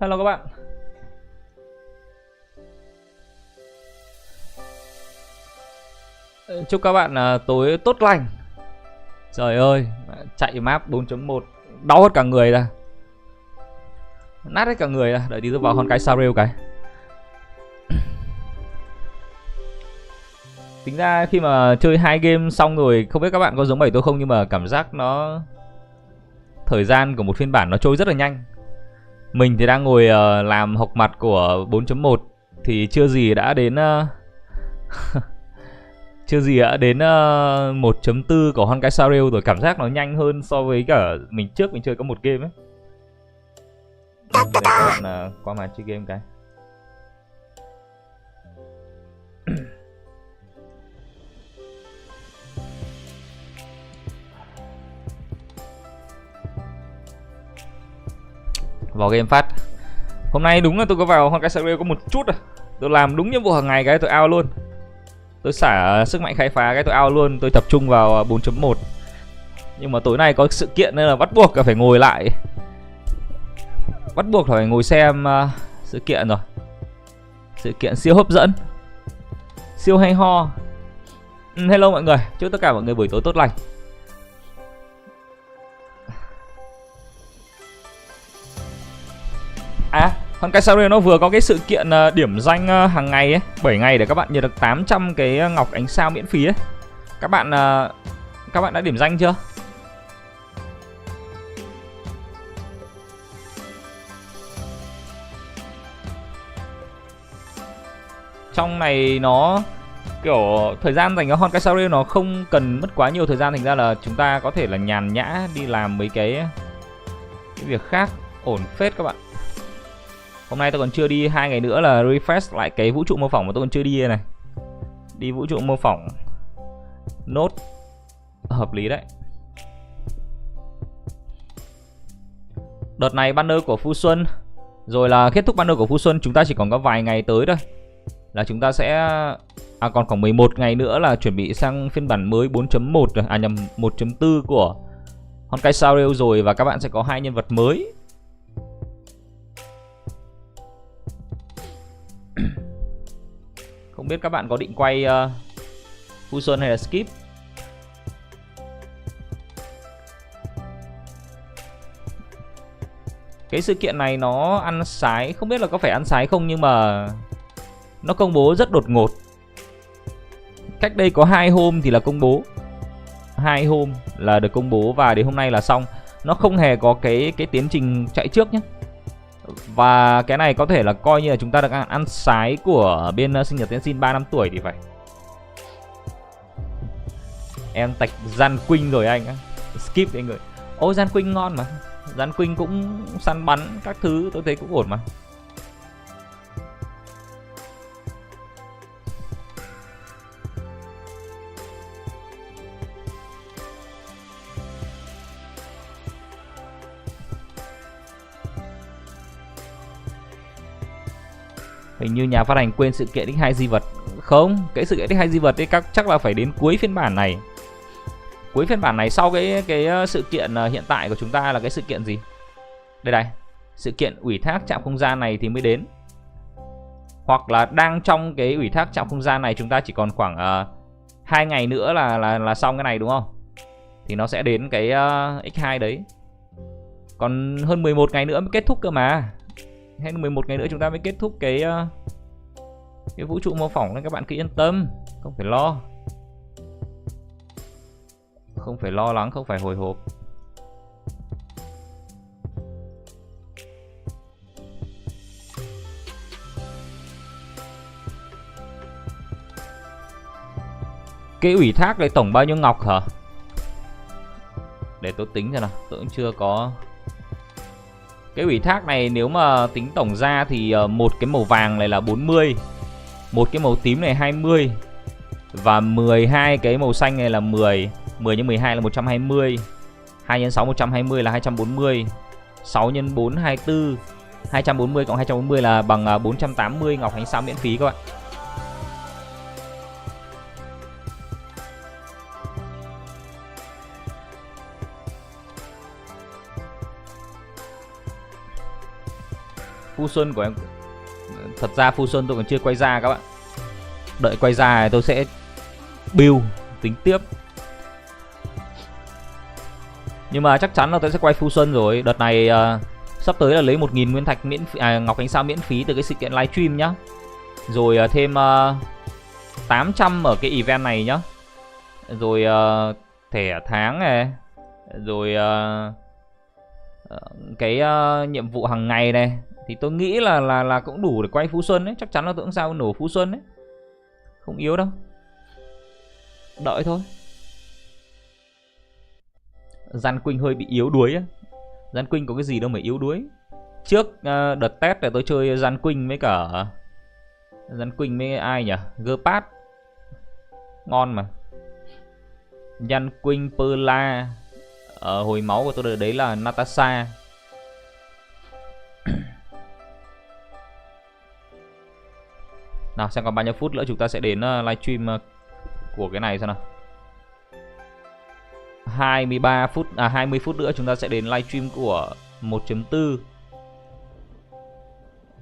Hello các bạn. Chúc các bạn tối tốt lành. Trời ơi, chạy map 4.1 đau hết cả người ra, nát hết cả người ra. Đợi tí tôi vào Honkai Star Rail cái. Tính ra khi mà chơi 2 game xong rồi, không biết các bạn có giống 7 tôi không, nhưng mà cảm giác nó thời gian của một phiên bản nó trôi rất là nhanh. Mình thì đang ngồi làm học mặt của 4.1 thì chưa gì đã đến chưa gì đã đến 1.4 của Honkai Star Rail rồi. Cảm giác nó nhanh hơn so với cả mình trước mình chơi có một game ấy. Để các bạn qua màn chơi game cái. Vào game phát. Hôm nay đúng là tôi có vào Honkai Star Rail có một chút à. Tôi làm đúng nhiệm vụ hàng ngày cái tôi out luôn. Tôi xả sức mạnh khai phá cái tôi out luôn. Tôi tập trung vào 4.1. Nhưng mà tối nay có sự kiện nên là bắt buộc phải ngồi lại. Bắt buộc phải ngồi xem sự kiện rồi. Sự kiện siêu hấp dẫn, siêu hay ho. Hello mọi người, chúc tất cả mọi người buổi tối tốt lành. Honkai Star Rail nó vừa có cái sự kiện điểm danh hàng ngày ấy, 7 ngày để các bạn nhận được 800 cái ngọc ánh sao miễn phí ấy. Các bạn đã điểm danh chưa? Trong này nó kiểu thời gian dành cho Honkai Star Rail nó không cần mất quá nhiều thời gian, thành ra là chúng ta có thể là nhàn nhã đi làm mấy cái việc khác ổn phết các bạn. Hôm nay tôi còn chưa đi, 2 ngày nữa là refresh lại cái vũ trụ mô phỏng mà tôi còn chưa đi đây này. Đi vũ trụ mô phỏng nốt hợp lý đấy. Đợt này banner của Phu Xuân rồi là kết thúc banner của Phu Xuân, chúng ta chỉ còn có vài ngày tới thôi là chúng ta sẽ còn khoảng 11 ngày nữa là chuẩn bị sang phiên bản mới 4.1 rồi, nhầm 1.4 của Honkai Star Rail rồi, và các bạn sẽ có 2 nhân vật mới. Không biết các bạn có định quay Phu Xuân hay là skip. Cái sự kiện này nó ăn sái, không biết là có phải ăn sái không, nhưng mà nó công bố rất đột ngột. Cách đây có 2 hôm thì là công bố, 2 hôm là được công bố và đến hôm nay là xong. Nó không hề có cái tiến trình chạy trước nhé. Và cái này có thể là coi như là chúng ta được ăn sái của bên sinh nhật tiến sinh 3 năm tuổi thì phải. Em tạch Gian Quynh rồi anh á. Skip anh người. Ô Gian Quynh ngon mà. Gian Quynh cũng săn bắn các thứ tôi thấy cũng ổn mà. Hình như nhà phát hành quên sự kiện X2 di vật. Không, cái sự kiện X2 di vật ấy chắc là phải đến cuối phiên bản này. Cuối phiên bản này sau cái sự kiện hiện tại của chúng ta là cái sự kiện gì? Đây này, sự kiện ủy thác trạm không gian này thì mới đến. Hoặc là đang trong cái ủy thác trạm không gian này, chúng ta chỉ còn khoảng 2 ngày nữa là xong cái này đúng không? Thì nó sẽ đến cái X2 đấy. Còn hơn 11 ngày nữa mới kết thúc cơ mà. Hay 11 ngày nữa chúng ta mới kết thúc cái vũ trụ mô phỏng, nên các bạn cứ yên tâm, không phải lo. Không phải lo lắng, không phải hồi hộp. Cái ủy thác đấy tổng bao nhiêu ngọc hả? Để tôi tính xem nào, tôi cũng chưa có. Cái ủy thác này nếu mà tính tổng ra thì một cái màu vàng này là 40, một cái màu tím này 20 và 12 cái màu xanh này là 10. 10 x 12 là 120, 2 x 6 120 là 240, 6 x 4 24, 240 cộng 240 là bằng 480 ngọc ánh sao miễn phí các bạn. Phu Xuân của em, thật ra Phu Xuân tôi còn chưa quay ra các bạn. Đợi quay ra thì tôi sẽ build tính tiếp. Nhưng mà chắc chắn là tôi sẽ quay full xuân rồi. Đợt này sắp tới là lấy 1000 nguyên thạch miễn phí, ngọc ánh sao miễn phí từ cái sự kiện livestream nhá. Rồi thêm 800 ở cái event này nhá. Rồi thẻ tháng này. Rồi cái nhiệm vụ hàng ngày này. Thì tôi nghĩ là cũng đủ để quay full xuân đấy. Chắc chắn là tôi cũng sao nổ full xuân đấy. Không yếu đâu. Đợi thôi. Gian Quynh hơi bị yếu đuối á. Gian Quynh có cái gì đâu mà yếu đuối. Trước đợt test là tôi chơi Gian Quynh với cả Gian Quynh với ai nhỉ? Gpat. Ngon mà. Gian Quynh, Perla. Hồi máu của tôi đợt đấy là Natasha. Nào xem còn bao nhiêu phút nữa chúng ta sẽ đến livestream của cái này xem nào. 23 phút 20 phút nữa chúng ta sẽ đến livestream của 1.4.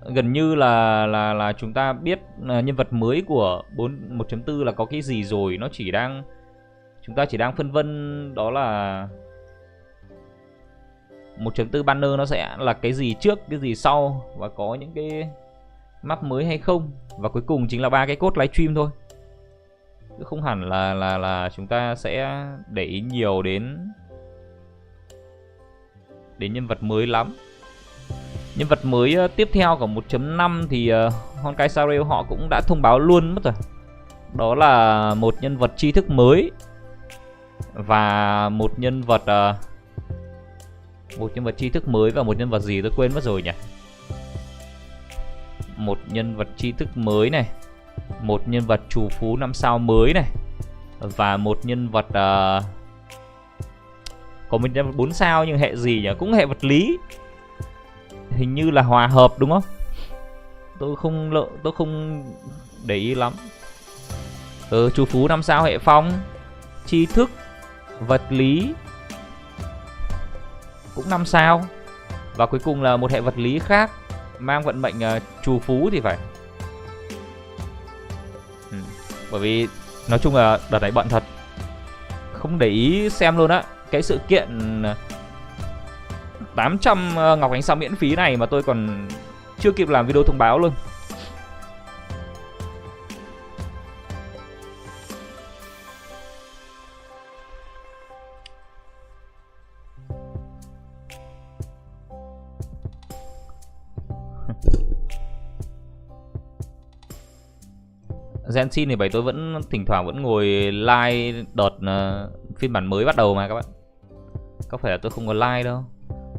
Gần như là chúng ta biết nhân vật mới của 1.4 là có cái gì rồi, nó chỉ đang chúng ta chỉ đang phân vân đó là 1.4 banner nó sẽ là cái gì trước, cái gì sau và có những cái map mới hay không, và cuối cùng chính là 3 cái code livestream thôi. Chứ không hẳn là chúng ta sẽ để ý nhiều đến nhân vật mới lắm. Nhân vật mới tiếp theo của 1.5 thì Honkai Star Rail họ cũng đã thông báo luôn mất rồi. Đó là một nhân vật tri thức mới và một nhân vật tri thức mới và một nhân vật gì tôi quên mất rồi nhỉ. Một nhân vật tri thức mới này, một nhân vật trù phú 5 sao mới này, và một nhân vật có một nhân vật 4 sao nhưng hệ gì nhỉ? Cũng hệ vật lý. Hình như là hòa hợp đúng không? Tôi không để ý lắm. Trù phú 5 sao hệ phong, tri thức, vật lý cũng 5 sao, và cuối cùng là một hệ vật lý khác mang vận mệnh trù phú thì phải. Bởi vì nói chung là đợt này bận thật, không để ý xem luôn á. Cái sự kiện 800 ngọc ánh sao miễn phí này mà tôi còn chưa kịp làm video thông báo luôn. Genshin thì tôi vẫn thỉnh thoảng vẫn ngồi like đợt phiên bản mới bắt đầu mà các bạn. Có phải là tôi không có like đâu,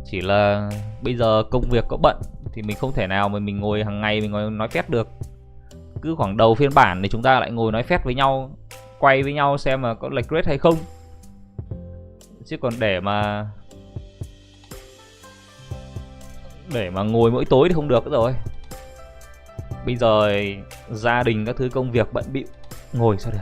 chỉ là bây giờ công việc có bận thì mình không thể nào mà mình ngồi hàng ngày mình ngồi nói phét được. Cứ khoảng đầu phiên bản thì chúng ta lại ngồi nói phét với nhau, quay với nhau xem mà có lệch rate hay không. Chứ còn để mà ngồi mỗi tối thì không được nữa rồi. Bây giờ gia đình các thứ công việc bận bịu, ngồi sao được.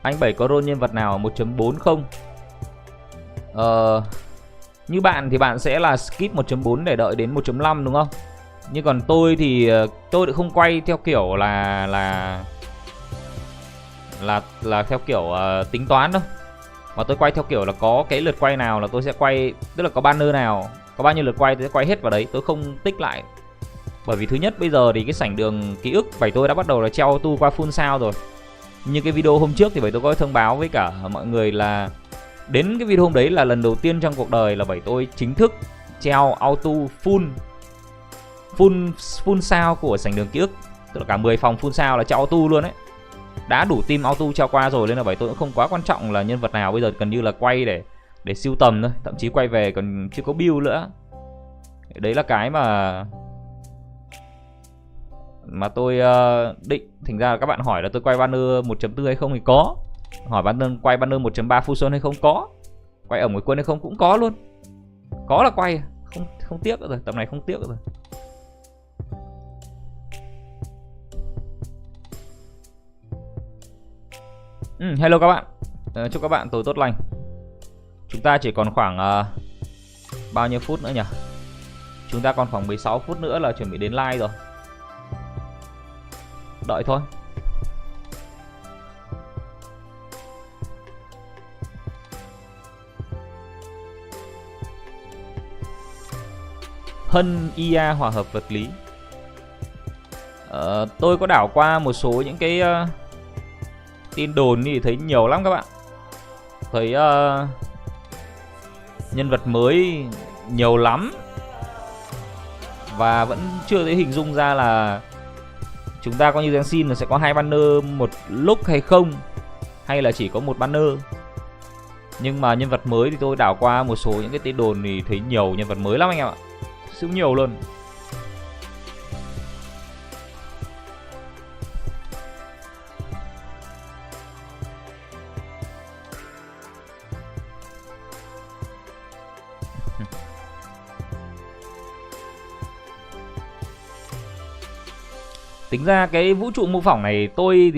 Anh Bảy có role nhân vật nào ở 1.4 không? Như bạn thì bạn sẽ là skip 1.4 để đợi đến 1.5 đúng không? Nhưng còn tôi thì tôi không quay theo kiểu là theo kiểu tính toán đâu, mà tôi quay theo kiểu là có cái lượt quay nào là tôi sẽ quay, tức là có banner nào, có bao nhiêu lượt quay tôi sẽ quay hết vào đấy, tôi không tích lại. Bởi vì thứ nhất bây giờ thì cái sảnh đường ký ức Bảy tôi đã bắt đầu là treo auto qua full sao rồi. Như cái video hôm trước thì Bảy tôi có thông báo với cả mọi người là đến cái video hôm đấy là lần đầu tiên trong cuộc đời là Bảy tôi chính thức treo auto full sao của sảnh đường ký ức, tức là cả 10 phòng full sao là treo auto luôn đấy. Đã đủ team auto treo qua rồi nên là Bảy tôi cũng không quá quan trọng là nhân vật nào, bây giờ gần như là quay để siêu tầm thôi, thậm chí quay về còn chưa có build nữa. Đấy là cái mà tôi định. Thành ra là các bạn hỏi là tôi quay banner 1.4 hay không thì có. Hỏi quay banner 1.3 fusion hay không, có. Quay ẩm người quân hay không cũng có luôn. Có là quay, không tiếc nữa rồi, tầm này không tiếc nữa rồi. Hello các bạn, chúc các bạn tối tốt lành. Chúng ta chỉ còn khoảng bao nhiêu phút nữa nhỉ? Chúng ta còn khoảng 16 phút nữa là chuẩn bị đến live rồi. Đợi thôi. Hân IA hòa hợp vật lý. Tôi có đảo qua một số những cái tin đồn thì thấy nhiều lắm các bạn. Thấy nhân vật mới nhiều lắm. Và vẫn chưa thấy hình dung ra là chúng ta có như Genshin là sẽ có 2 banner một lúc hay không, hay là chỉ có một banner. Nhưng mà nhân vật mới thì tôi đảo qua một số những cái tin đồn thì thấy nhiều nhân vật mới lắm anh em ạ. Siêu nhiều luôn. Tính ra cái vũ trụ mô phỏng này tôi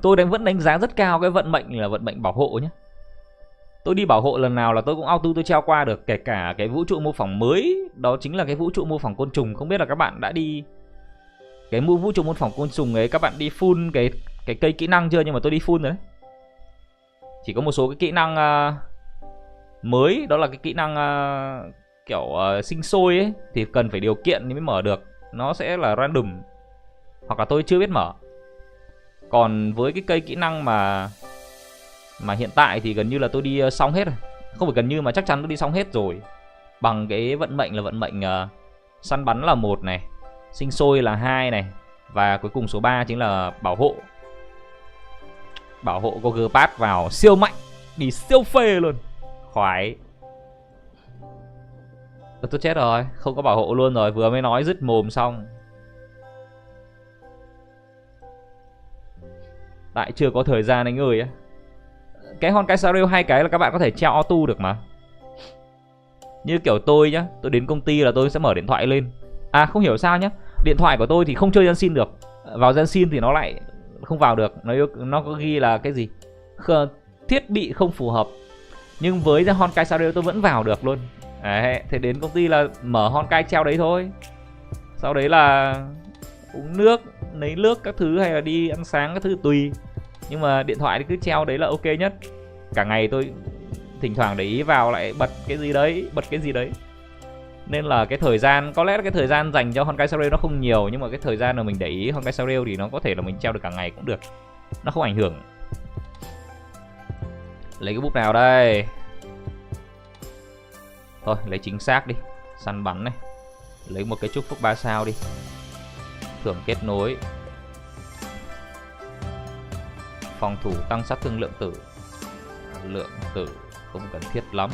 vẫn đánh giá rất cao cái vận mệnh là vận mệnh bảo hộ nhé. Tôi đi bảo hộ lần nào là tôi cũng auto tôi treo qua được. Kể cả cái vũ trụ mô phỏng mới, đó chính là cái vũ trụ mô phỏng côn trùng. Không biết là các bạn đã đi cái vũ trụ mô phỏng côn trùng ấy, các bạn đi full cái cây kỹ năng chưa? Nhưng mà tôi đi full rồi đấy. Chỉ có một số cái kỹ năng mới, đó là cái kỹ năng kiểu sinh sôi ấy, thì cần phải điều kiện thì mới mở được. Nó sẽ là random, hoặc là tôi chưa biết mở. Còn với cái cây kỹ năng mà hiện tại thì gần như là tôi đi xong hết rồi. Không phải gần như mà chắc chắn tôi đi xong hết rồi. Bằng cái vận mệnh là vận mệnh săn bắn là 1 này, sinh sôi là 2 này, và cuối cùng số 3 chính là bảo hộ. Bảo hộ có G-Pass vào siêu mạnh, đi siêu phê luôn. Khoái. Tôi chết rồi, không có bảo hộ luôn rồi. Vừa mới nói dứt mồm xong. Tại chưa có thời gian anh ơi á. Cái Honkai Star Rail hay cái là các bạn có thể treo auto được mà. Như kiểu tôi nhá, tôi đến công ty là tôi sẽ mở điện thoại lên. À không hiểu sao nhá, điện thoại của tôi thì không chơi Genshin được. Vào Genshin thì nó lại không vào được. Nó có ghi là cái gì? Thiết bị không phù hợp. Nhưng với Honkai Star Rail tôi vẫn vào được luôn. Đấy, thế đến công ty là mở Honkai treo đấy thôi. Sau đấy là uống nước, lấy nước các thứ, hay là đi ăn sáng các thứ tùy. Nhưng mà điện thoại thì cứ treo đấy là ok nhất. Cả ngày tôi thỉnh thoảng để ý vào lại bật cái gì đấy. Nên là cái thời gian, có lẽ là cái thời gian dành cho Honkai Star Rail nó không nhiều. Nhưng mà cái thời gian mà mình để ý Honkai Star Rail thì nó có thể là mình treo được cả ngày cũng được. Nó không ảnh hưởng. Lấy cái bút nào đây? Thôi lấy chính xác đi. Săn bắn này. Lấy một cái chúc phúc 3 sao đi. Thưởng kết nối. Phòng thủ tăng sát thương lượng tử. Lượng tử không cần thiết lắm.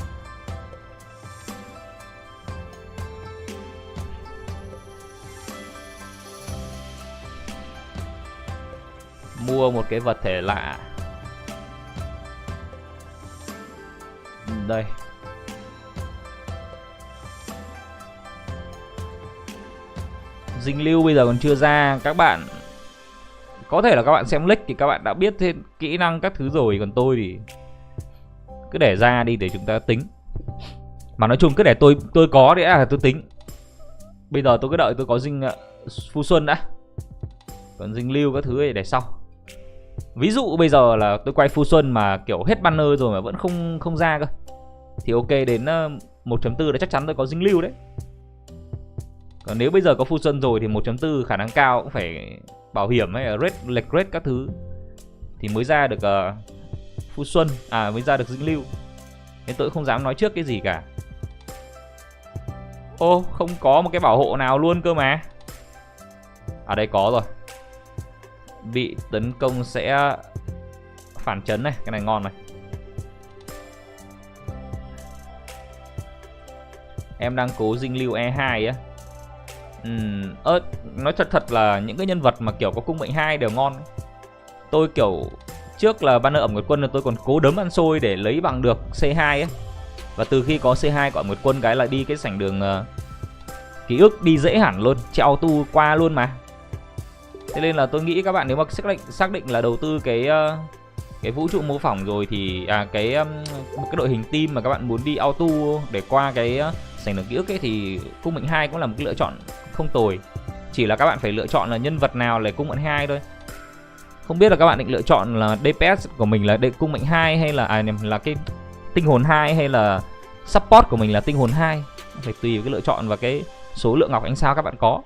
Mua một cái vật thể lạ. Đây. Dinh lưu bây giờ còn chưa ra. Các bạn có thể là các bạn xem link thì các bạn đã biết thêm kỹ năng các thứ rồi. Còn tôi thì cứ để ra đi để chúng ta tính. Mà nói chung cứ để tôi có để tôi tính. Bây giờ tôi cứ đợi tôi có dinh Phu Xuân đã. Còn dinh lưu các thứ để sau. Ví dụ bây giờ là tôi quay Phu Xuân mà kiểu hết banner rồi mà vẫn không ra cơ, thì ok, đến 1.4 là chắc chắn tôi có dinh lưu đấy. Còn nếu bây giờ có Phu Xuân rồi thì 1.4 khả năng cao cũng phải bảo hiểm hay là lệch rate các thứ thì mới ra được Phu Xuân, mới ra được dinh lưu. Nên tôi không dám nói trước cái gì cả. Ô, không có một cái bảo hộ nào luôn cơ mà. À đây có rồi. Bị tấn công sẽ phản chấn này, cái này ngon này. Em đang cố dinh lưu E2 á. Nói thật là những cái nhân vật mà kiểu có cung mệnh 2 đều ngon. Tôi kiểu trước là banner ẩm nguyệt quân là tôi còn cố đấm ăn xôi để lấy bằng được C2 ấy. Và từ khi có C2 của ẩm nguyệt quân cái là đi cái sảnh đường ký ức đi dễ hẳn luôn, treo auto qua luôn mà. Thế nên là tôi nghĩ các bạn nếu mà xác định là đầu tư cái vũ trụ mô phỏng rồi thì cái đội hình team mà các bạn muốn đi auto để qua cái sảnh đường ký ức ấy thì cung mệnh 2 cũng là một cái lựa chọn không tồi. Chỉ là các bạn phải lựa chọn là nhân vật nào là cung mệnh 2 thôi. Không biết là các bạn định lựa chọn là DPS của mình là cung mệnh 2 hay là cái tinh hồn 2 hay là support của mình là tinh hồn 2. Phải tùy vào cái lựa chọn và cái số lượng ngọc ánh sao các bạn có.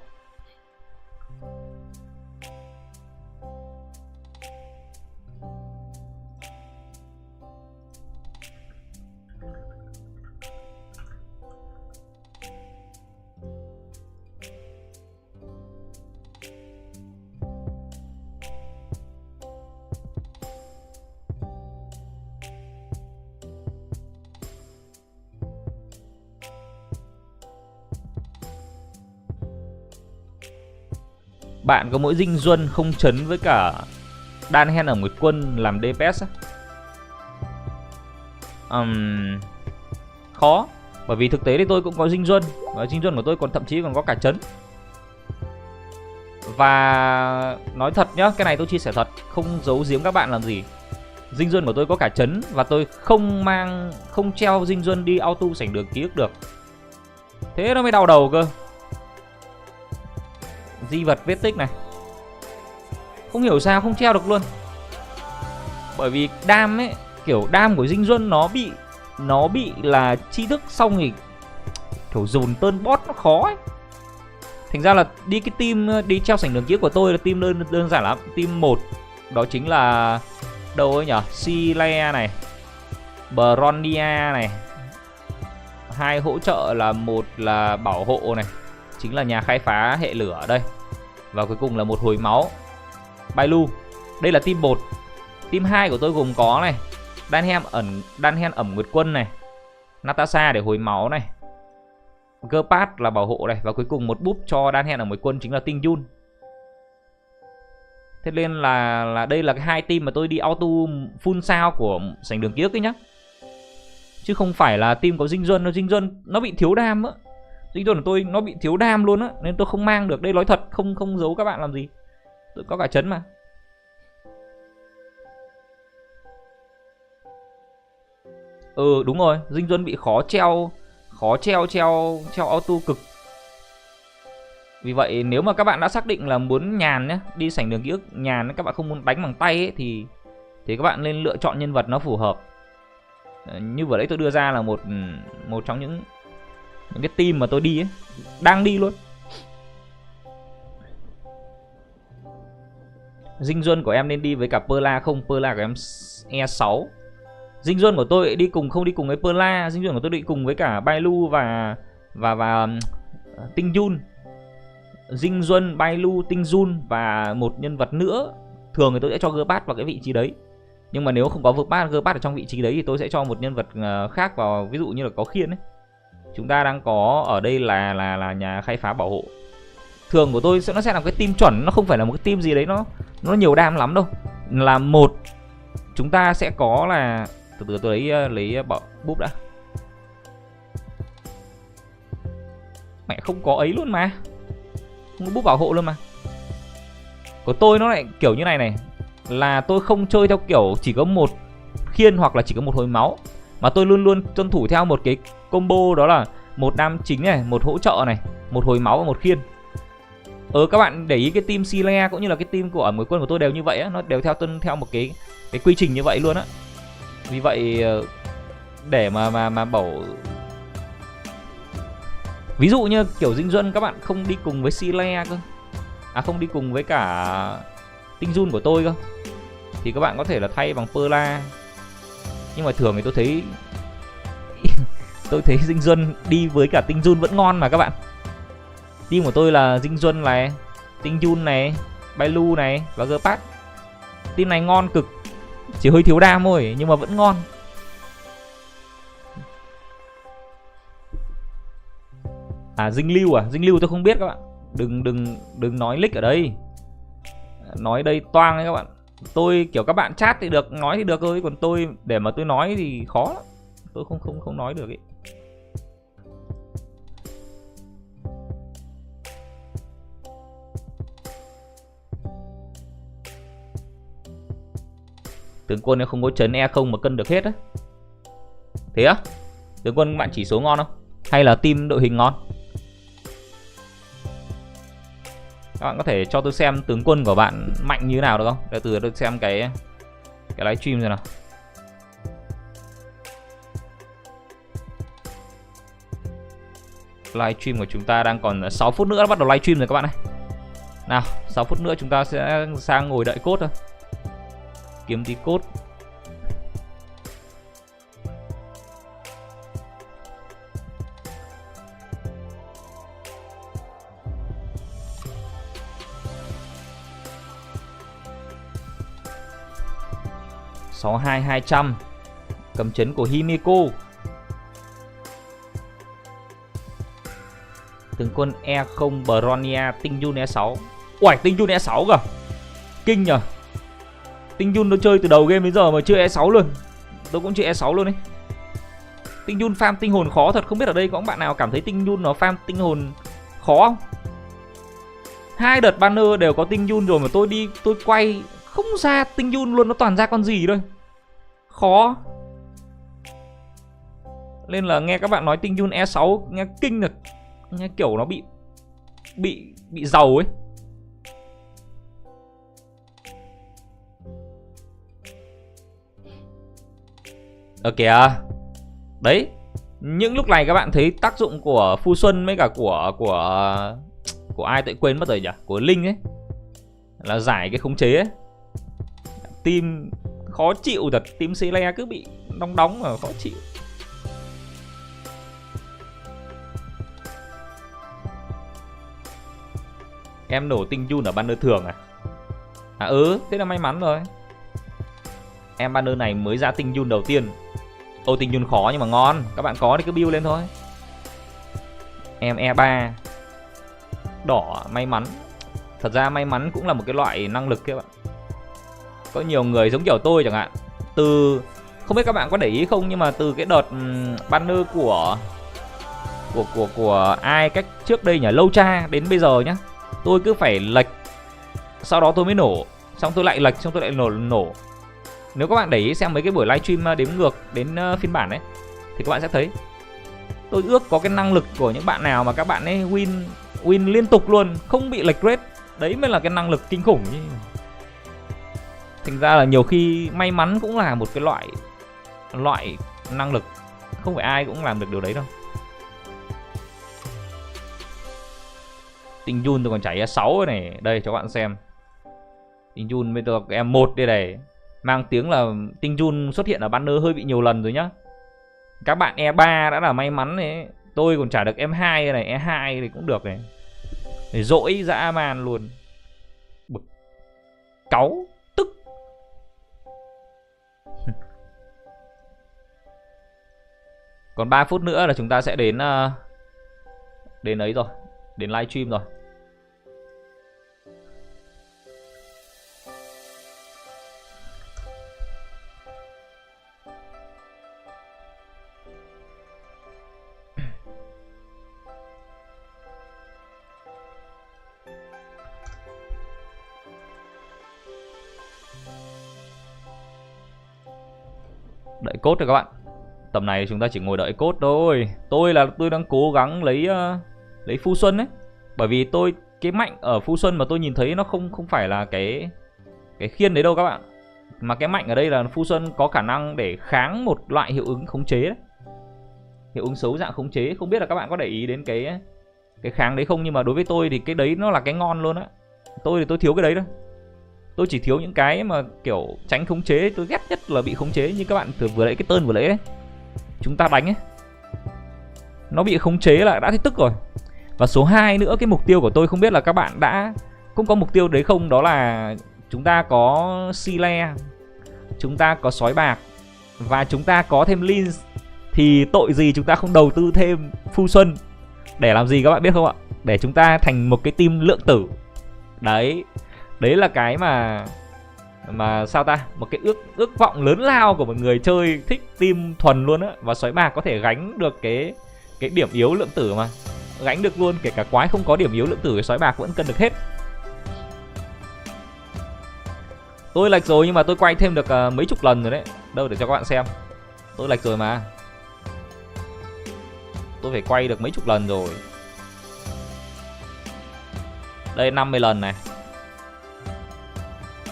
Bạn có mỗi dinh duân không chấn với cả đan hen ở Nguyệt Quân làm DPS á? Khó. Bởi vì thực tế thì tôi cũng có dinh duân. Và dinh duân của tôi còn thậm chí còn có cả chấn. Và nói thật nhá, cái này tôi chia sẻ thật, không giấu giếm các bạn làm gì. Dinh duân của tôi có cả chấn và tôi không treo dinh duân đi auto sảnh đường ký ức được. Thế nó mới đau đầu cơ. Di vật vết tích này, không hiểu sao không treo được luôn. Bởi vì đam ấy, kiểu đam của dinh duân nó bị là tri thức xong thì kiểu dồn tơn bot nó khó ấy. Thành ra là đi cái team đi treo sảnh đường ký ức của tôi là team đơn giản lắm. Team 1 đó chính là đâu ấy nhỉ? Silea này, Bronia này. 2 hỗ trợ là một là bảo hộ này, chính là nhà khai phá hệ lửa ở đây. Và cuối cùng là một hồi máu Bailu. Đây là team 1. Team 2 của tôi gồm có này, đan hen ẩm Nguyệt Quân này, Natasha để hồi máu này, Gerpat là bảo hộ này, và cuối cùng một búp cho đan hen ở Nguyệt Quân chính là Tinh Yun. Thế nên là đây là cái 2 team mà tôi đi auto full sao của sảnh đường ký ức ấy nhá. Chứ không phải là team có dinh duân nó bị thiếu đam á. Dinh duân của tôi nó bị thiếu đam luôn á, nên tôi không mang được. Đây nói thật, không giấu các bạn làm gì. Tôi có cả chấn mà. Đúng rồi, dinh duân bị khó treo auto cực. Vì vậy nếu mà các bạn đã xác định là muốn nhàn nhé, đi sảnh đường ký ức nhàn, các bạn không muốn đánh bằng tay ấy, thì các bạn nên lựa chọn nhân vật nó phù hợp. Như vừa đấy tôi đưa ra là một trong những cái team mà tôi đi ấy, đang đi luôn. Dinh duân của em nên đi với cả Perla không? Perla của em E6. Dinh duân của tôi không đi cùng với Perla, dinh duân của tôi đi cùng với cả Bailu và Tinh Yun. Dinh duân, Bailu, Tinh Yun và một nhân vật nữa. Thường thì tôi sẽ cho Gerpat vào cái vị trí đấy. Nhưng mà nếu không có Gerpat ở trong vị trí đấy thì tôi sẽ cho một nhân vật khác vào, ví dụ như là có khiên ấy. Chúng ta đang có ở đây là nhà khai phá bảo hộ. Thường của tôi nó sẽ là cái team chuẩn, nó không phải là một cái team gì đấy nó nhiều đam lắm đâu. Là một chúng ta sẽ có là từ từ tôi lấy búp đã. Mẹ không có ấy luôn mà. Không có búp bảo hộ luôn mà. Của tôi nó lại kiểu như này, là tôi không chơi theo kiểu chỉ có một khiên hoặc là chỉ có một hồi máu, mà tôi luôn luôn tuân thủ theo một cái combo, đó là một đam chính này, một hỗ trợ này, một hồi máu và một khiên. Các bạn để ý cái team Silea cũng như là cái team của Nguyệt Quân của tôi đều như vậy á, nó đều tuân theo một cái quy trình như vậy luôn á. Vì vậy để mà bảo, ví dụ như kiểu dinh duân các bạn không đi cùng với Silea cơ, không đi cùng với cả Tinh Yun của tôi cơ, thì các bạn có thể là thay bằng Perla. Nhưng mà thường thì tôi thấy dinh duân đi với cả Tinh Yun vẫn ngon mà các bạn. Team của tôi là dinh duân này, Tinh Yun này, Bailu này và Gerpat. Team này ngon cực, chỉ hơi thiếu đam thôi nhưng mà vẫn ngon. Dinh lưu tôi không biết các bạn. Đừng nói leak ở đây. Nói đây toang đấy các bạn. Tôi kiểu các bạn chat thì được, nói thì được thôi, còn tôi để mà tôi nói thì khó lắm. Tôi không nói được ấy. Tướng quân không có chấn E0 mà cân được hết á. Thế á? Tướng quân bạn chỉ số ngon không? hay là team đội hình ngon? Các bạn có thể cho tôi xem tướng quân của bạn mạnh như thế nào được không? Để từ tôi xem cái livestream rồi nào. Livestream của chúng ta đang còn 6 phút nữa bắt đầu livestream rồi các bạn ơi. Nào, 6 phút nữa chúng ta sẽ sang ngồi đợi code thôi. Kiếm tí code. Sáu 200 cầm chấn của Himiko. Tướng quân E0 Bronia tinh Jun E6. Uầy, tinh Jun E6 cơ. Kinh nhờ. Tinh Jun tôi chơi từ đầu game đến giờ mà chưa E6 luôn. Tôi cũng chưa E6 luôn đấy. Tinh Jun farm tinh hồn khó thật. Không biết ở đây có bạn nào cảm thấy tinh Jun nó farm tinh hồn khó không? Hai đợt banner đều có tinh Jun rồi mà tôi quay không ra tinh Jun luôn, nó toàn ra con gì thôi. Khó. Nên là nghe các bạn nói tinh Jun E6 nghe kinh thật. Nghe kiểu nó bị giàu ấy. Ok à. Đấy. Những lúc này các bạn thấy tác dụng của Phu Xuân với cả của ai tôi quên mất rồi nhỉ? Của Linh ấy. Là giải cái khống chế ấy. Team khó chịu thật. Team Celia cứ bị đóng mà khó chịu. Em nổ tinh Jun ở banner thường à? À thế là may mắn rồi. Em banner này mới ra tinh Jun đầu tiên. Ô tinh Jun khó nhưng mà ngon. Các bạn có thì cứ build lên thôi. Em E3 đỏ may mắn. Thật ra may mắn cũng là một cái loại năng lực các bạn. Có nhiều người giống kiểu tôi chẳng hạn. Không biết các bạn có để ý không, nhưng mà từ cái đợt banner của ai cách trước đây nhỉ, lâu cha đến bây giờ nhá, tôi cứ phải lệch, sau đó tôi mới nổ, xong tôi lại lệch, xong tôi lại nổ. Nếu các bạn để ý xem mấy cái buổi livestream đếm ngược đến phiên bản ấy thì các bạn sẽ thấy tôi ước có cái năng lực của những bạn nào mà các bạn ấy win liên tục luôn, không bị lệch rate. Đấy mới là cái năng lực kinh khủng chứ. Thành ra là nhiều khi may mắn cũng là một cái loại năng lực, không phải ai cũng làm được điều đấy đâu. Tinh Jun tôi còn chảy E6 này, đây cho các bạn xem. Tinh Jun bây giờ E1 đây này, mang tiếng là tinh Jun xuất hiện ở banner hơi bị nhiều lần rồi nhá. Các bạn E3 đã là may mắn đấy, tôi còn trả được M2 này, E2 thì cũng được này. Để dỗi dã man luôn. Bực cáu tức. Còn 3 phút nữa là chúng ta sẽ đến ấy rồi, đến livestream rồi. Đợi code rồi các bạn. Tầm này chúng ta chỉ ngồi đợi code thôi. Tôi đang cố gắng lấy Phu Xuân ấy. Bởi vì cái mạnh ở Phu Xuân mà tôi nhìn thấy nó không phải là cái khiên đấy đâu các bạn. Mà cái mạnh ở đây là Phu Xuân có khả năng để kháng một loại hiệu ứng khống chế đấy. Hiệu ứng xấu dạng khống chế. Không biết là các bạn có để ý đến cái kháng đấy không, nhưng mà đối với tôi thì cái đấy nó là cái ngon luôn á. Tôi thiếu cái đấy thôi. Tôi chỉ thiếu những cái mà kiểu tránh khống chế. Tôi ghét nhất là bị khống chế. Như các bạn vừa lấy cái turn vừa lấy đấy, chúng ta đánh ấy, nó bị khống chế là đã thấy tức rồi. Và số 2 nữa, cái mục tiêu của tôi không biết là các bạn cũng có mục tiêu đấy không. Đó là chúng ta có Sile, chúng ta có sói bạc và chúng ta có thêm Lins. Thì tội gì chúng ta không đầu tư thêm Phu Xuân. Để làm gì các bạn biết không ạ? Để chúng ta thành một cái team lượng tử. Đấy là cái mà sao ta, một cái ước vọng lớn lao của một người chơi thích team thuần luôn á. Và sói bạc có thể gánh được cái điểm yếu lượng tử mà. Gánh được luôn, kể cả quái không có điểm yếu lượng tử, cái sói bạc vẫn cân được hết. Tôi lệch rồi nhưng mà tôi quay thêm được mấy chục lần rồi đấy. Đâu để cho các bạn xem. Tôi lệch rồi mà. tôi phải quay được mấy chục lần rồi. Đây 50 lần này,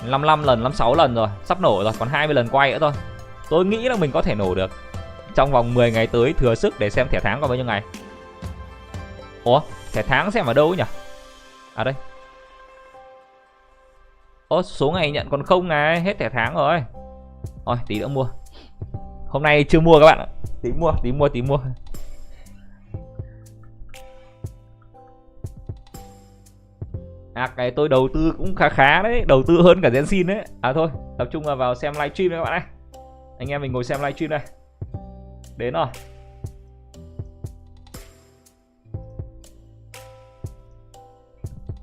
55 lần, 56 lần rồi, sắp nổ rồi, còn 20 lần quay nữa thôi. Tôi nghĩ là mình có thể nổ được trong vòng 10 ngày tới, thừa sức để xem thẻ tháng còn bao nhiêu ngày. Ủa, thẻ tháng xem ở đâu ấy nhỉ? À đây. Ủa, số ngày nhận còn không này, hết thẻ tháng rồi. Thôi, tí nữa mua. Hôm nay chưa mua các bạn ạ. Tí mua. À, cái tôi đầu tư cũng khá đấy, đầu tư hơn cả Genshin đấy. À thôi, tập trung vào xem livestream đấy các bạn ơi. Anh em mình ngồi xem livestream đây. Đến rồi.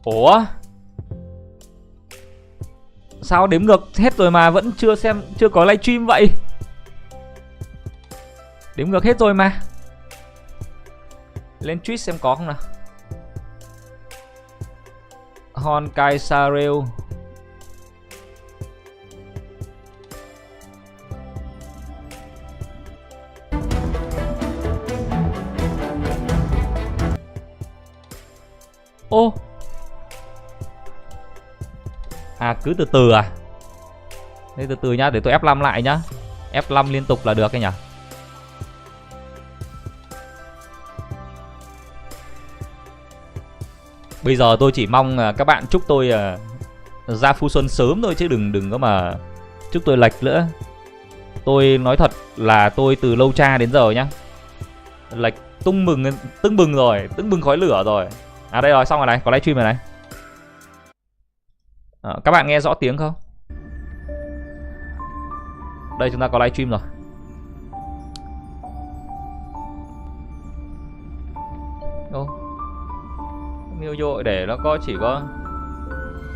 Ủa? Sao đếm ngược hết rồi mà vẫn chưa có livestream vậy? Đếm ngược hết rồi mà. Lên Twitch xem có không nào. Honkai Sarel. Ô. À cứ từ từ à. Đây từ từ nhá, để tôi F5 lại nhá. F5 liên tục là được ấy nhỉ. Bây giờ tôi chỉ mong các bạn chúc tôi ra Phu Xuân sớm thôi, chứ đừng có mà chúc tôi lệch nữa. Tôi nói thật là tôi từ lâu cha đến giờ nhá, lệch tưng bừng rồi, tưng bừng khói lửa rồi. À đây rồi, xong rồi này, có livestream rồi này. Các bạn nghe rõ tiếng không? Đây chúng ta có livestream rồi. Nhiều dội để nó có chỉ có.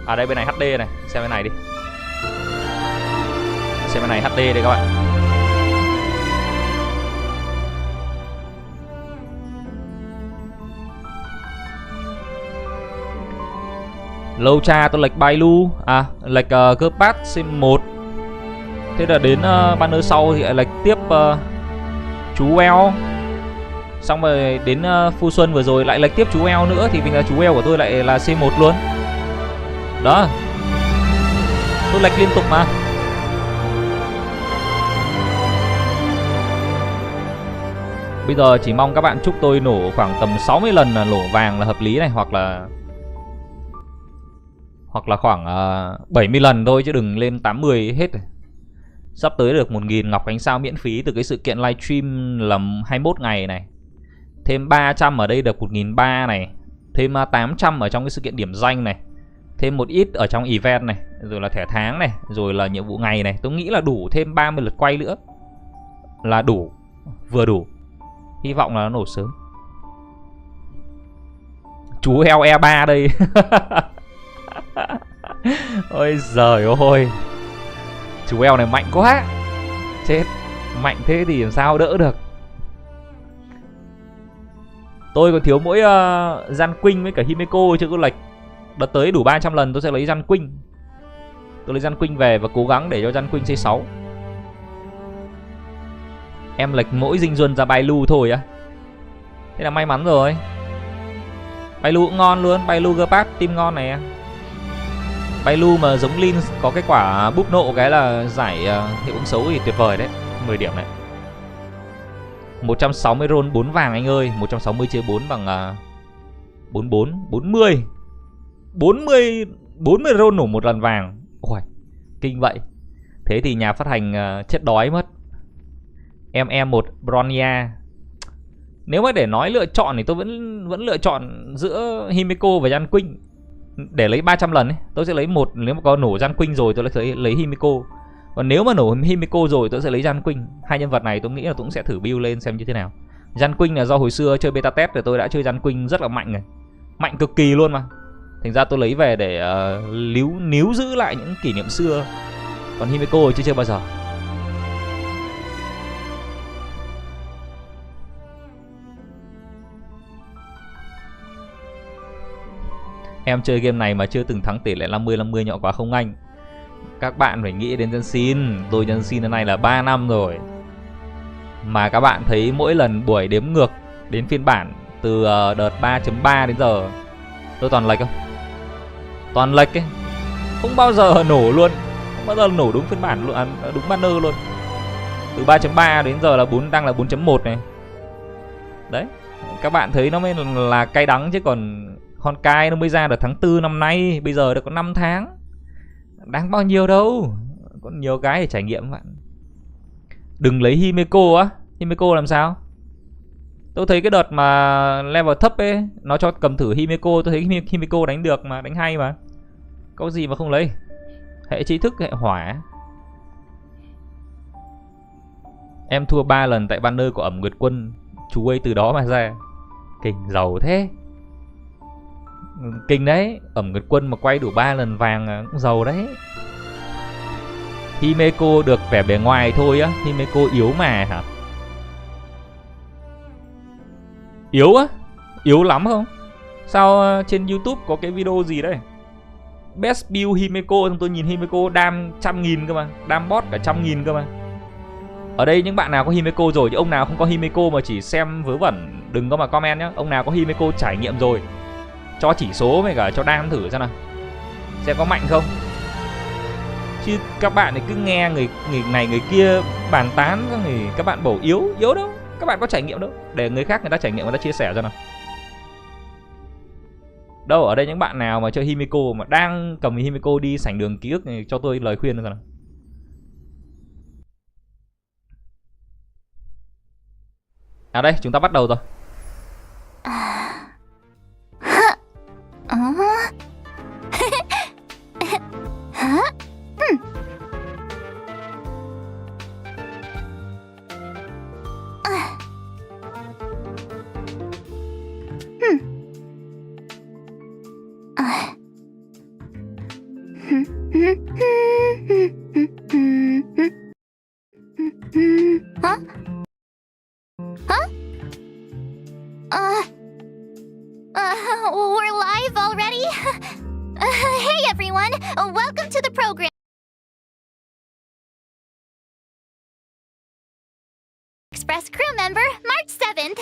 À đây bên này HD này, xem bên này đi. Xem bên này HD đây các bạn. Lâu cha tôi lệch Bailu, à lệch Kerpat C1. Thế là đến banner sau thì lại lệch tiếp chú Well. Xong rồi đến Phu Xuân vừa rồi lại lệch tiếp chú Eo nữa, thì mình là chú Eo của tôi lại là C1 luôn. Đó. Tôi lệch liên tục mà. Bây giờ chỉ mong các bạn chúc tôi nổ khoảng tầm 60 lần là nổ vàng là hợp lý này, hoặc là khoảng 70 lần thôi chứ đừng lên 80 hết. Sắp tới được 1000 ngọc ánh sao miễn phí từ cái sự kiện livestream là 21 ngày này. Thêm 300 ở đây được 1003 này. Thêm 800 ở trong cái sự kiện điểm danh này. Thêm một ít ở trong event này. Rồi là thẻ tháng này. Rồi là nhiệm vụ ngày này. Tôi nghĩ là đủ thêm 30 lượt quay nữa là đủ. Vừa đủ. Hy vọng là nó nổ sớm. Chú heo E3 đây. Ôi giời ơi. Chú heo này mạnh quá. Chết. Mạnh thế thì làm sao đỡ được. Tôi còn thiếu mỗi Gian Quynh với cả Himeko chứ có lệch. Đợt tới đủ 300 lần tôi sẽ lấy Gian Quynh. Tôi lấy Gian Quynh về và cố gắng để cho Gian Quynh C6. Em lệch mỗi Dinh Duân ra Bailu thôi á. Thế là may mắn rồi. Bailu cũng ngon luôn. Bailu Gerpat team ngon này. Bailu mà giống Lin có cái quả búp nộ cái là giải hiệu ứng xấu thì tuyệt vời đấy. 10 điểm đấy. 160 roll 4 vàng anh ơi. 160 chia 4 bằng 44 40 roll nổ một lần vàng. Ôi, kinh vậy. Thế thì nhà phát hành chết đói mất. Em một Bronya. Nếu mà để nói lựa chọn thì tôi vẫn lựa chọn giữa Himeko và Gian Quynh. Để lấy 300 lần ấy, tôi sẽ lấy một. Nếu mà có nổ Gian Quynh rồi tôi sẽ lấy Himeko. Còn nếu mà nổ Himeko rồi tôi sẽ lấy Gian Quynh. Hai nhân vật này tôi nghĩ là tôi cũng sẽ thử build lên xem như thế nào. Gian Quynh là do hồi xưa chơi beta test thì tôi đã chơi Gian Quynh rất là mạnh này. Mạnh cực kỳ luôn mà. Thành ra tôi lấy về để níu giữ lại những kỷ niệm xưa. Còn Himeko thì chưa chơi bao giờ. Em chơi game này mà chưa từng thắng tỷ lệ 50-50 nhỏ quá không anh? Các bạn phải nghĩ đến Genshin. Tôi Genshin đến nay là 3 năm rồi. Mà các bạn thấy mỗi lần buổi đếm ngược Đến phiên bản từ đợt 3.3 đến giờ tôi toàn lệch không? Toàn lệch ấy. Không bao giờ nổ luôn. Không bao giờ nổ đúng phiên bản luôn, đúng banner luôn. Từ 3.3 đến giờ là đang là 4.1 này. Đấy. Các bạn thấy nó mới là cay đắng chứ còn Honkai nó mới ra được tháng 4 năm nay, bây giờ đã có 5 tháng. Đáng bao nhiêu đâu. Còn nhiều cái để trải nghiệm bạn. Đừng lấy Himeko á. Himeko làm sao? Tôi thấy cái đợt mà level thấp ấy, nó cho cầm thử Himeko, tôi thấy Himeko đánh được mà, đánh hay mà. Có gì mà không lấy. Hệ trí thức, hệ hỏa. Em thua 3 lần tại banner của ẩm Nguyệt Quân. Chú ấy từ đó mà ra. Kinh, giàu thế. Kinh đấy. Ẩm Nguyệt Quân mà quay đủ 3 lần vàng cũng giàu đấy. Himeko được vẻ bề ngoài thôi á. Himeko yếu mà hả? Yếu á? Yếu lắm không? Sao trên YouTube có cái video gì đấy? Best build Himeko, xong tôi nhìn Himeko đam 100.000 cơ mà, đam bot cả 100.000 cơ mà. Ở đây những bạn nào có Himeko rồi, chứ ông nào không có Himeko mà chỉ xem vớ vẩn đừng có mà comment nhá. Ông nào có Himeko trải nghiệm rồi, cho chỉ số với cả cho đam thử xem nào, xem có mạnh không. Chứ các bạn thì cứ nghe người này người kia bàn tán, thì các bạn bảo yếu đâu. Các bạn có trải nghiệm đâu, để người khác người ta trải nghiệm, người ta chia sẻ ra nào. Đâu, ở đây những bạn nào mà chơi Himeko mà đang cầm Himeko đi sảnh đường ký ức này, cho tôi lời khuyên ra nào. À đây, chúng ta bắt đầu rồi. We're live already? Hey everyone, welcome to the program. Express crew member, March 7th.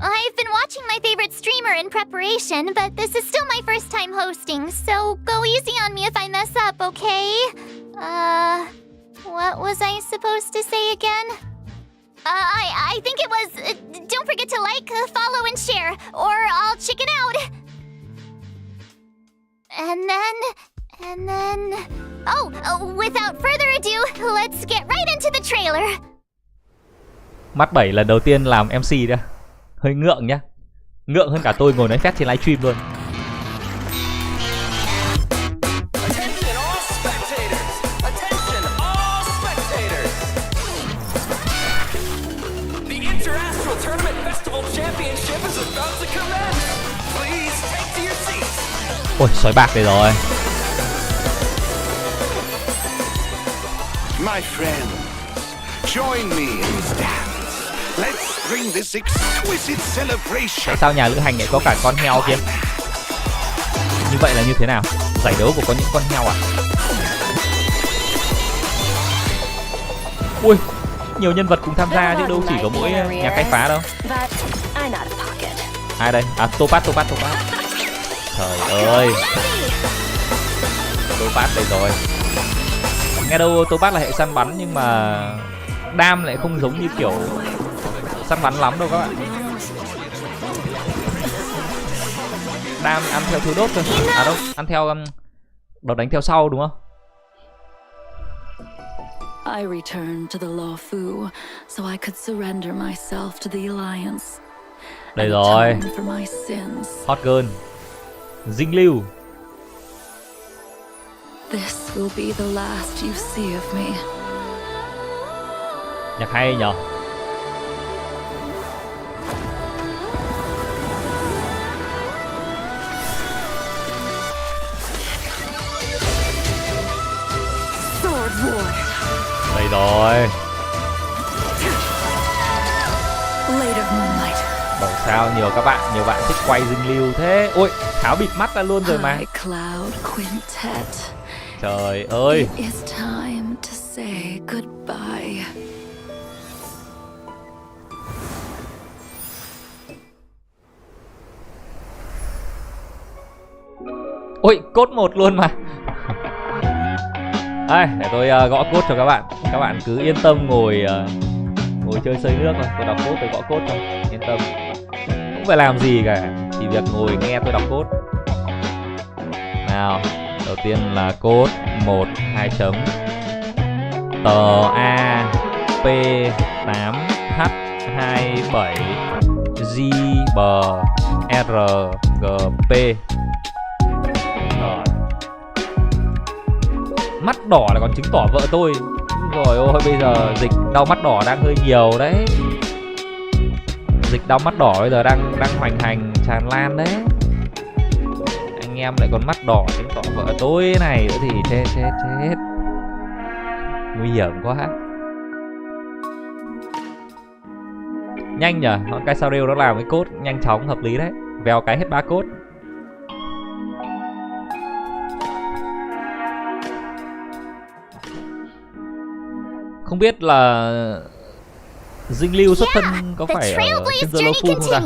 I've been watching my favorite streamer in preparation, but this is still my first time hosting, so go easy on me if I mess up, okay? What was I supposed to say again? I think it was, don't forget to like, follow, and share, or I'll chicken out. And then... Oh, without further ado, let's get right into the trailer. Mắt 7 lần đầu tiên làm MC đó. Hơi ngượng nhá. Ngượng hơn cả tôi ngồi nói phét trên livestream luôn. Ôi, sói bạc đây rồi. My friends, join me in this dance. Let's bring this exquisite celebration. Tại sao nhà lữ hành lại có cả con heo kia? Như vậy là như thế nào? Giải đấu của có những con heo à? Ui, nhiều nhân vật cùng tham gia chứ đâu chỉ có mỗi nhà khai phá đâu. Ai đây? À, Topaz. Trời ơi, Topaz đây rồi. Nghe đâu Topaz là hệ săn bắn nhưng mà đam lại không giống như kiểu săn bắn lắm đâu các bạn. Đam ăn theo thiếu đốt thôi. À đâu, ăn theo đợt đánh theo sau đúng không? I returned to the Law Fu so I could surrender myself to the Alliance. Đây rồi. For my sins. Hot girl. Dinh lưu. This will be the last you see of me. Nhạc hay nhở? Đây rồi. Bảo sao nhiều bạn thích quay dinh lưu thế. Ôi, Tháo bịt mắt ra luôn rồi mà. Trời ơi. Ôi, code 1 luôn mà. Đây, để tôi gõ code cho các bạn. Các bạn cứ yên tâm ngồi chơi sơi nước thôi. Tôi đọc code, tôi gõ code thôi. Yên tâm. Không phải làm gì cả, chỉ việc ngồi nghe tôi đọc code. Nào, đầu tiên là code 1 2 chấm tờ A P 8 H 27 G B R G P. Rồi. Mắt đỏ là còn chứng tỏ vợ tôi. Rồi ôi, bây giờ dịch đau mắt đỏ đang hơi nhiều đấy. Dịch đau mắt đỏ bây giờ đang hoành hành tràn lan đấy. Anh em lại còn mắt đỏ chứng tỏ vợ tôi này nữa thì chết. Nguy hiểm quá. Nhanh nhở, con cái sao rêu nó làm cái code nhanh chóng hợp lý đấy. Vèo cái hết 3 code. Không biết là Dinh Lưu xuất thân có phải ở trên The Low Food không ta?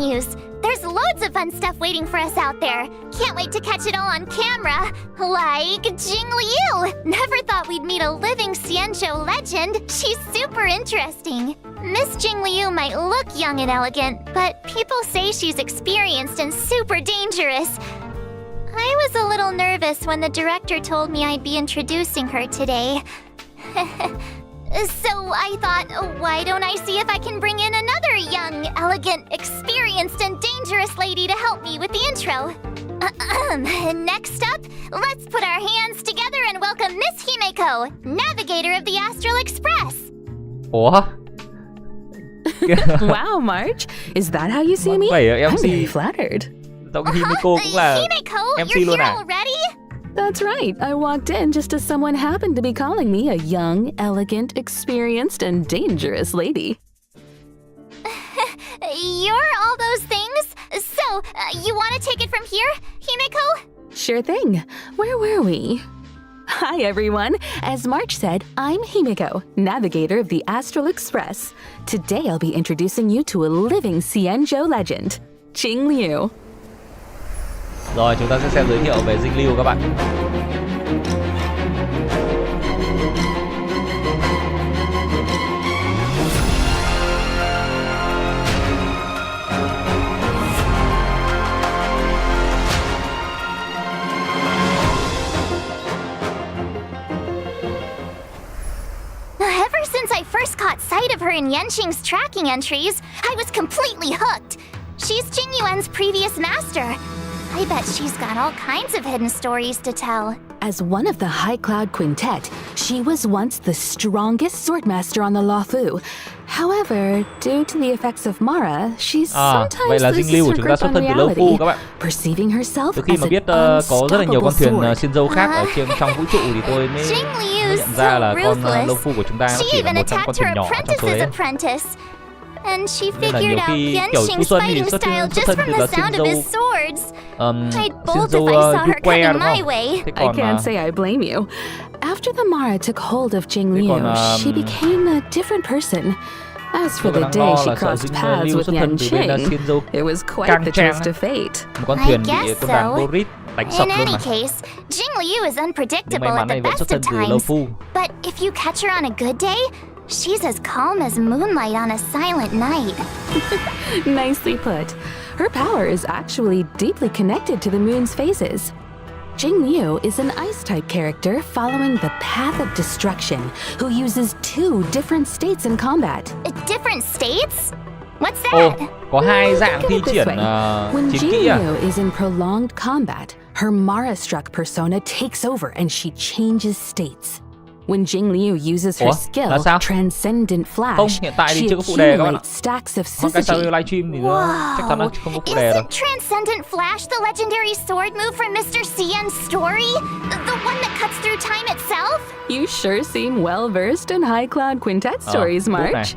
There's loads of fun stuff waiting for us out there. Can't wait to catch it all on camera. Like Jing Liu. Never thought we'd meet a living Xianzhou legend. She's super interesting. Miss Jing Liu might look young and elegant, but people say she's experienced and super dangerous. I was a little nervous when the director told me I'd be introducing her today. So I thought, why don't I see if I can bring in another young, elegant, experienced, and dangerous lady to help me with the intro. Next up, let's put our hands together and welcome Miss Himeko, navigator of the Astral Express. Ủa? Wow, March, is that how you see me? I'm very flattered. Tổng Himeko cũng là Himeko, MC you're luôn here à? already? That's right. I walked in just as someone happened to be calling me a young, elegant, experienced, and dangerous lady. You're all those things? So, you want to take it from here, Himeko? Sure thing. Where were we? Hi, everyone. As March said, I'm Himeko, navigator of the Astral Express. Today, I'll be introducing you to a living Xianzhou legend, Jing Liu. Rồi, chúng ta sẽ xem giới thiệu về Dinh Lưu các bạn. Ever since I first caught sight of her in Yenqing's tracking entries, I was completely hooked. She's Jing Yuan's previous master. I bet she's got all kinds of hidden stories to tell. As one of the High Cloud Quintet, she was once the strongest swordmaster on the Luofu. However, due to the effects of Mara, she's sometimes loses her grip on reality, perceiving herself từ khi as mà an biết có rất là nhiều con thuyền Shinzo khác ở trong vũ trụ thì tôi mới nhận ra là con Luofu của chúng ta nó chỉ là một trong con thuyền nhỏ trong số đấy. And she figured out Yenqing's fighting style just from the sound of his swords. I'd bolt if I saw her coming my way. I can't say I blame you. After the Mara took hold of Jing Liu, she became a different person. As for the day she crossed paths with Yanqing, it was quite the twist of fate. I guess so. In any case, Jing Liu is unpredictable at the best of times. But if you catch her on a good day, she's as calm as moonlight on a silent night. Nicely put. Her power is actually deeply connected to the moon's phases. Jing Liu is an ice-type character following the path of destruction, who uses 2 different states in combat. Different states? What's that? Có hai dạng thi triển When chiến Jing kỹ à? Liu is in prolonged combat, her Mara-struck persona takes over and she changes states. When Jing Liu uses her skill, Transcendent Flash, she accumulates stacks of syzygy. Whoa! Isn't Transcendent Flash the legendary sword move from Mr. Cien's story? The one that cuts through time itself? You sure seem well-versed in High Cloud Quintet stories, March.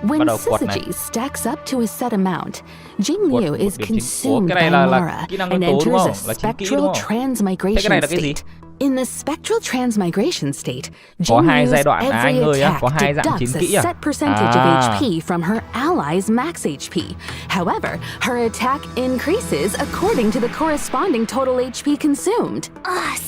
When syzygy stacks up to a set amount, Jing Liu is consumed by Mara and enters a spectral transmigration state. In the spectral transmigration state, Có hai Jing giai used đoạn anh every ơi á, có attack hai dạng chiến deducts kỹ a à? set percentage of HP from her ally's max HP. However, her attack increases according to the corresponding total HP consumed.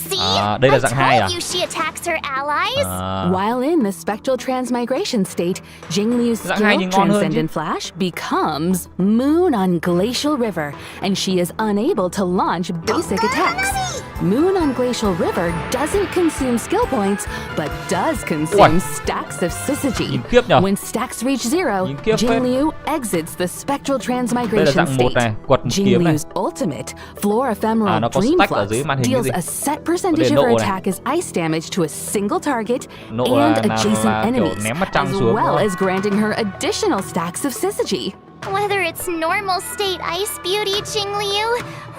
See? Đây là I dạng 2 à? told you she attacks her allies. While in the spectral transmigration state, Jing Liu's Dạng 2 skill, nhìn ngon hơn chứ. Transcendent Flash, becomes Moon on Glacial River, and she is unable to launch basic attacks. Moon on Glacial River doesn't consume skill points, but does consume stacks of syzygy. Nhìn kiếp nhờ. When stacks reach zero, Nhìn kiếp Jing phết. Liu exits the spectral Đây là transmigration dạng 1 state. này, quật một Jing kiếm này. Liu's ultimate, Floor Ephemeral nó có Dream stack ở Flux, dưới màn hình cái deals gì? a set percentage để of her nộ này. attack as ice damage to a single target Nộ and là adjacent kiểu enemies, ném mặt trăng as xuống, well đúng không? as granting her additional stacks of syzygy. Whether it's normal state Ice Beauty Jing Liu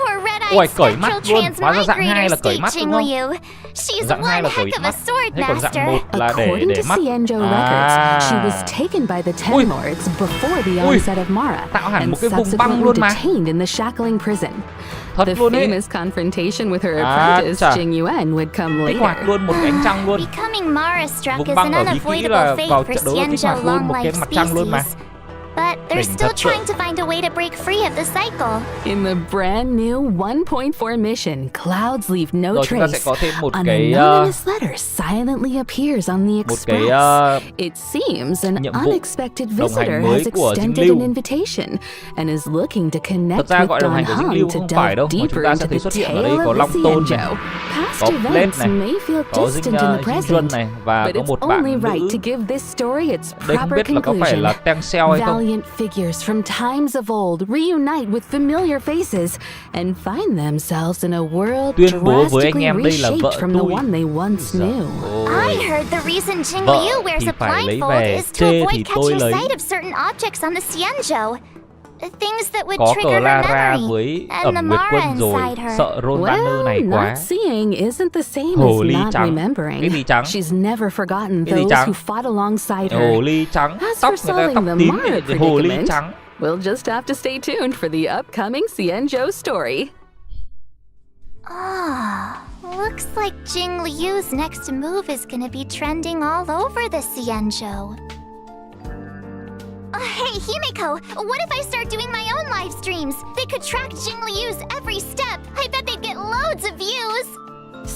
or Red Ui, Eye cởi Spectral mắt luôn. Hóa ra dạng 2 Transmigrator là cởi state mắt Jing đúng không? Liu, she's Dạng 2 one là cởi heck of a mắt. sword Thế còn dạng master. 1 là According để to mắt. Xianzhou records, she was taken by the Ten Lords before the onset of Mara tạo hẳn and một cái vùng băng subsequently luôn mà. detained in the shackling prison. Thật The luôn ấy. famous confrontation with her apprentice chà. Jing Yuan would come Kích hoạt later. luôn một ánh trăng luôn. Becoming Mara struck Vùng is băng an ở bí kỹ unavoidable là fate vào for trận đấu là kích hoạt Xianzhou luôn một cái long-life mặt trăng luôn mà. species. But they're Đỉnh still thật sự. trying to find a way to break free of the cycle. In the brand new 1.4 mission, Clouds Leave No Rồi chúng ta sẽ Trace, có thêm một an cái anonymous letter silently appears on the một cái express. It seems an nhiệm vụ unexpected đồng visitor hành mới has của extended Jing Liu. an invitation and is looking to connect Thật ra with gọi đồng Don hành của Jing Hung Liu to không phải đâu, delve mà chúng deeper ta into sẽ thấy the xuất hiện ở tale đây có of Long the Tôn này, Xianzhou. Past có Blade events này, may feel có distant in the Jing Juan present, này và but có một một only bạn right nữ. to give this story its Đây không proper biết là có phải là conclusion. Tang Xiao hay không. Valiant figures from times of old reunite with familiar faces and find themselves in a world Tuyên bố với anh drastically em đây là reshaped vợ from the tôi. one they once knew. I heard the reason Jing Vợ Liu wears thì a phải lấy blindfold về, is to chê avoid thì tôi catching lấy. sight of certain objects on the Xianzhou. Things that would Có trigger cờ her Lara memory với and ẩm the nguyệt Mara quân rồi, inside her. sợ Ron Banner này Well, quá. not seeing isn't the same Hồ as ly not trắng. remembering. Cái gì trắng? She's never forgotten Cái gì those trắng? who fought alongside her. Hồ ly trắng, As tóc for người ta solving tóc the tím, Mara hồ ly predicament, trắng. we'll just have to stay tuned for the upcoming Xianzhou story. Looks like Jing Liu's next move is gonna be trending all over the Xianzhou. Hey, Himeko, what if I start doing my own live streams? They could track Jing Liu's every step. I bet they'd get loads of views.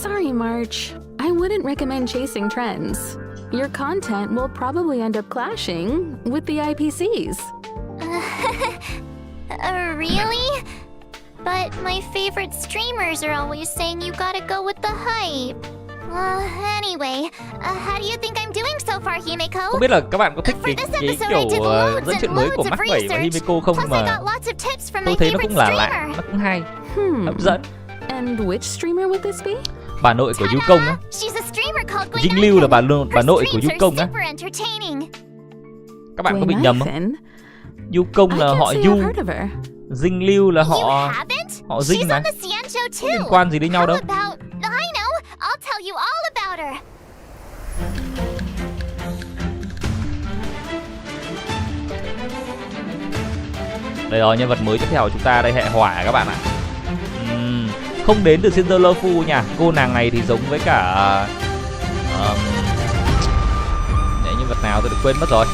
Sorry, March. I wouldn't recommend chasing trends. Your content will probably end up clashing with the IPCs. Really? But my favorite streamers are always saying you gotta go with the hype. Anyway, how do you think I'm doing so far, Himeko? Không biết là các bạn có thích For cái this kiểu episode, I did loads dẫn and chuyện mới của loads Mach of 7 và research. Himeko không, Plus, I mà got lots of tips from my tôi thấy nó favorite cũng là lạ, streamer. nó cũng hay, hấp dẫn. And which streamer would this be? Bà nội của Du Công á. She's a streamer called Gwen Jing Liu là bà Her nội của streams Du are Công á. super entertaining. Các bạn có bị nhầm không? Nathan? Du Công I là can't họ say Du, I've heard of her. Jing Liu là You họ haven't? Dinh She's mà. on the Xianzhou too. liên quan gì đến nhau How đâu. about, I know, I'll tell you all about her. Đây rồi, nhân vật mới tiếp theo của chúng ta đây, hệ hỏa các bạn ạ. Không đến từ Cinder Phu nha. Cô nàng này thì giống với cả để nhân vật nào tôi được quên mất rồi.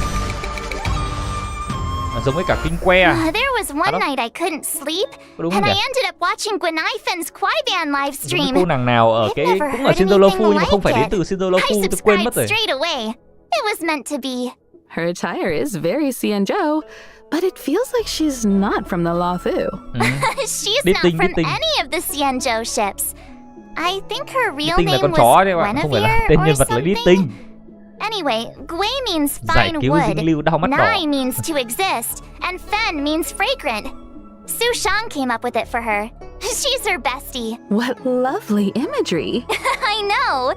Giống với cả Kinh Que. There was one night I couldn't sleep, Đúng and không I nhỉ? ended up watching Gwenifen's Quaiban Giống livestream. với cô nàng nào ở cái I've never cũng ở heard Cinder anything Phu nhưng mà không phải like đến từ it. Cinder I Phu, tôi quên subscribed mất rồi. straight away. It was meant to be. Her attire is very Xianzhou, but it feels like she's not from the Lothu. She's Biết not tin, biết from tin. any of the Xianzhou ships. I think her real Tinh là name con was chó đấy các bạn, không phải là Guinevere tên or nhân vật lấy Lý something. Tinh. Anyway, Gui means Giải fine cứu Jing Liu đau mắt đỏ. wood, Nai means to exist, and Fen means fragrant. Su Shang came up with it for her. She's her bestie. What lovely imagery. I know.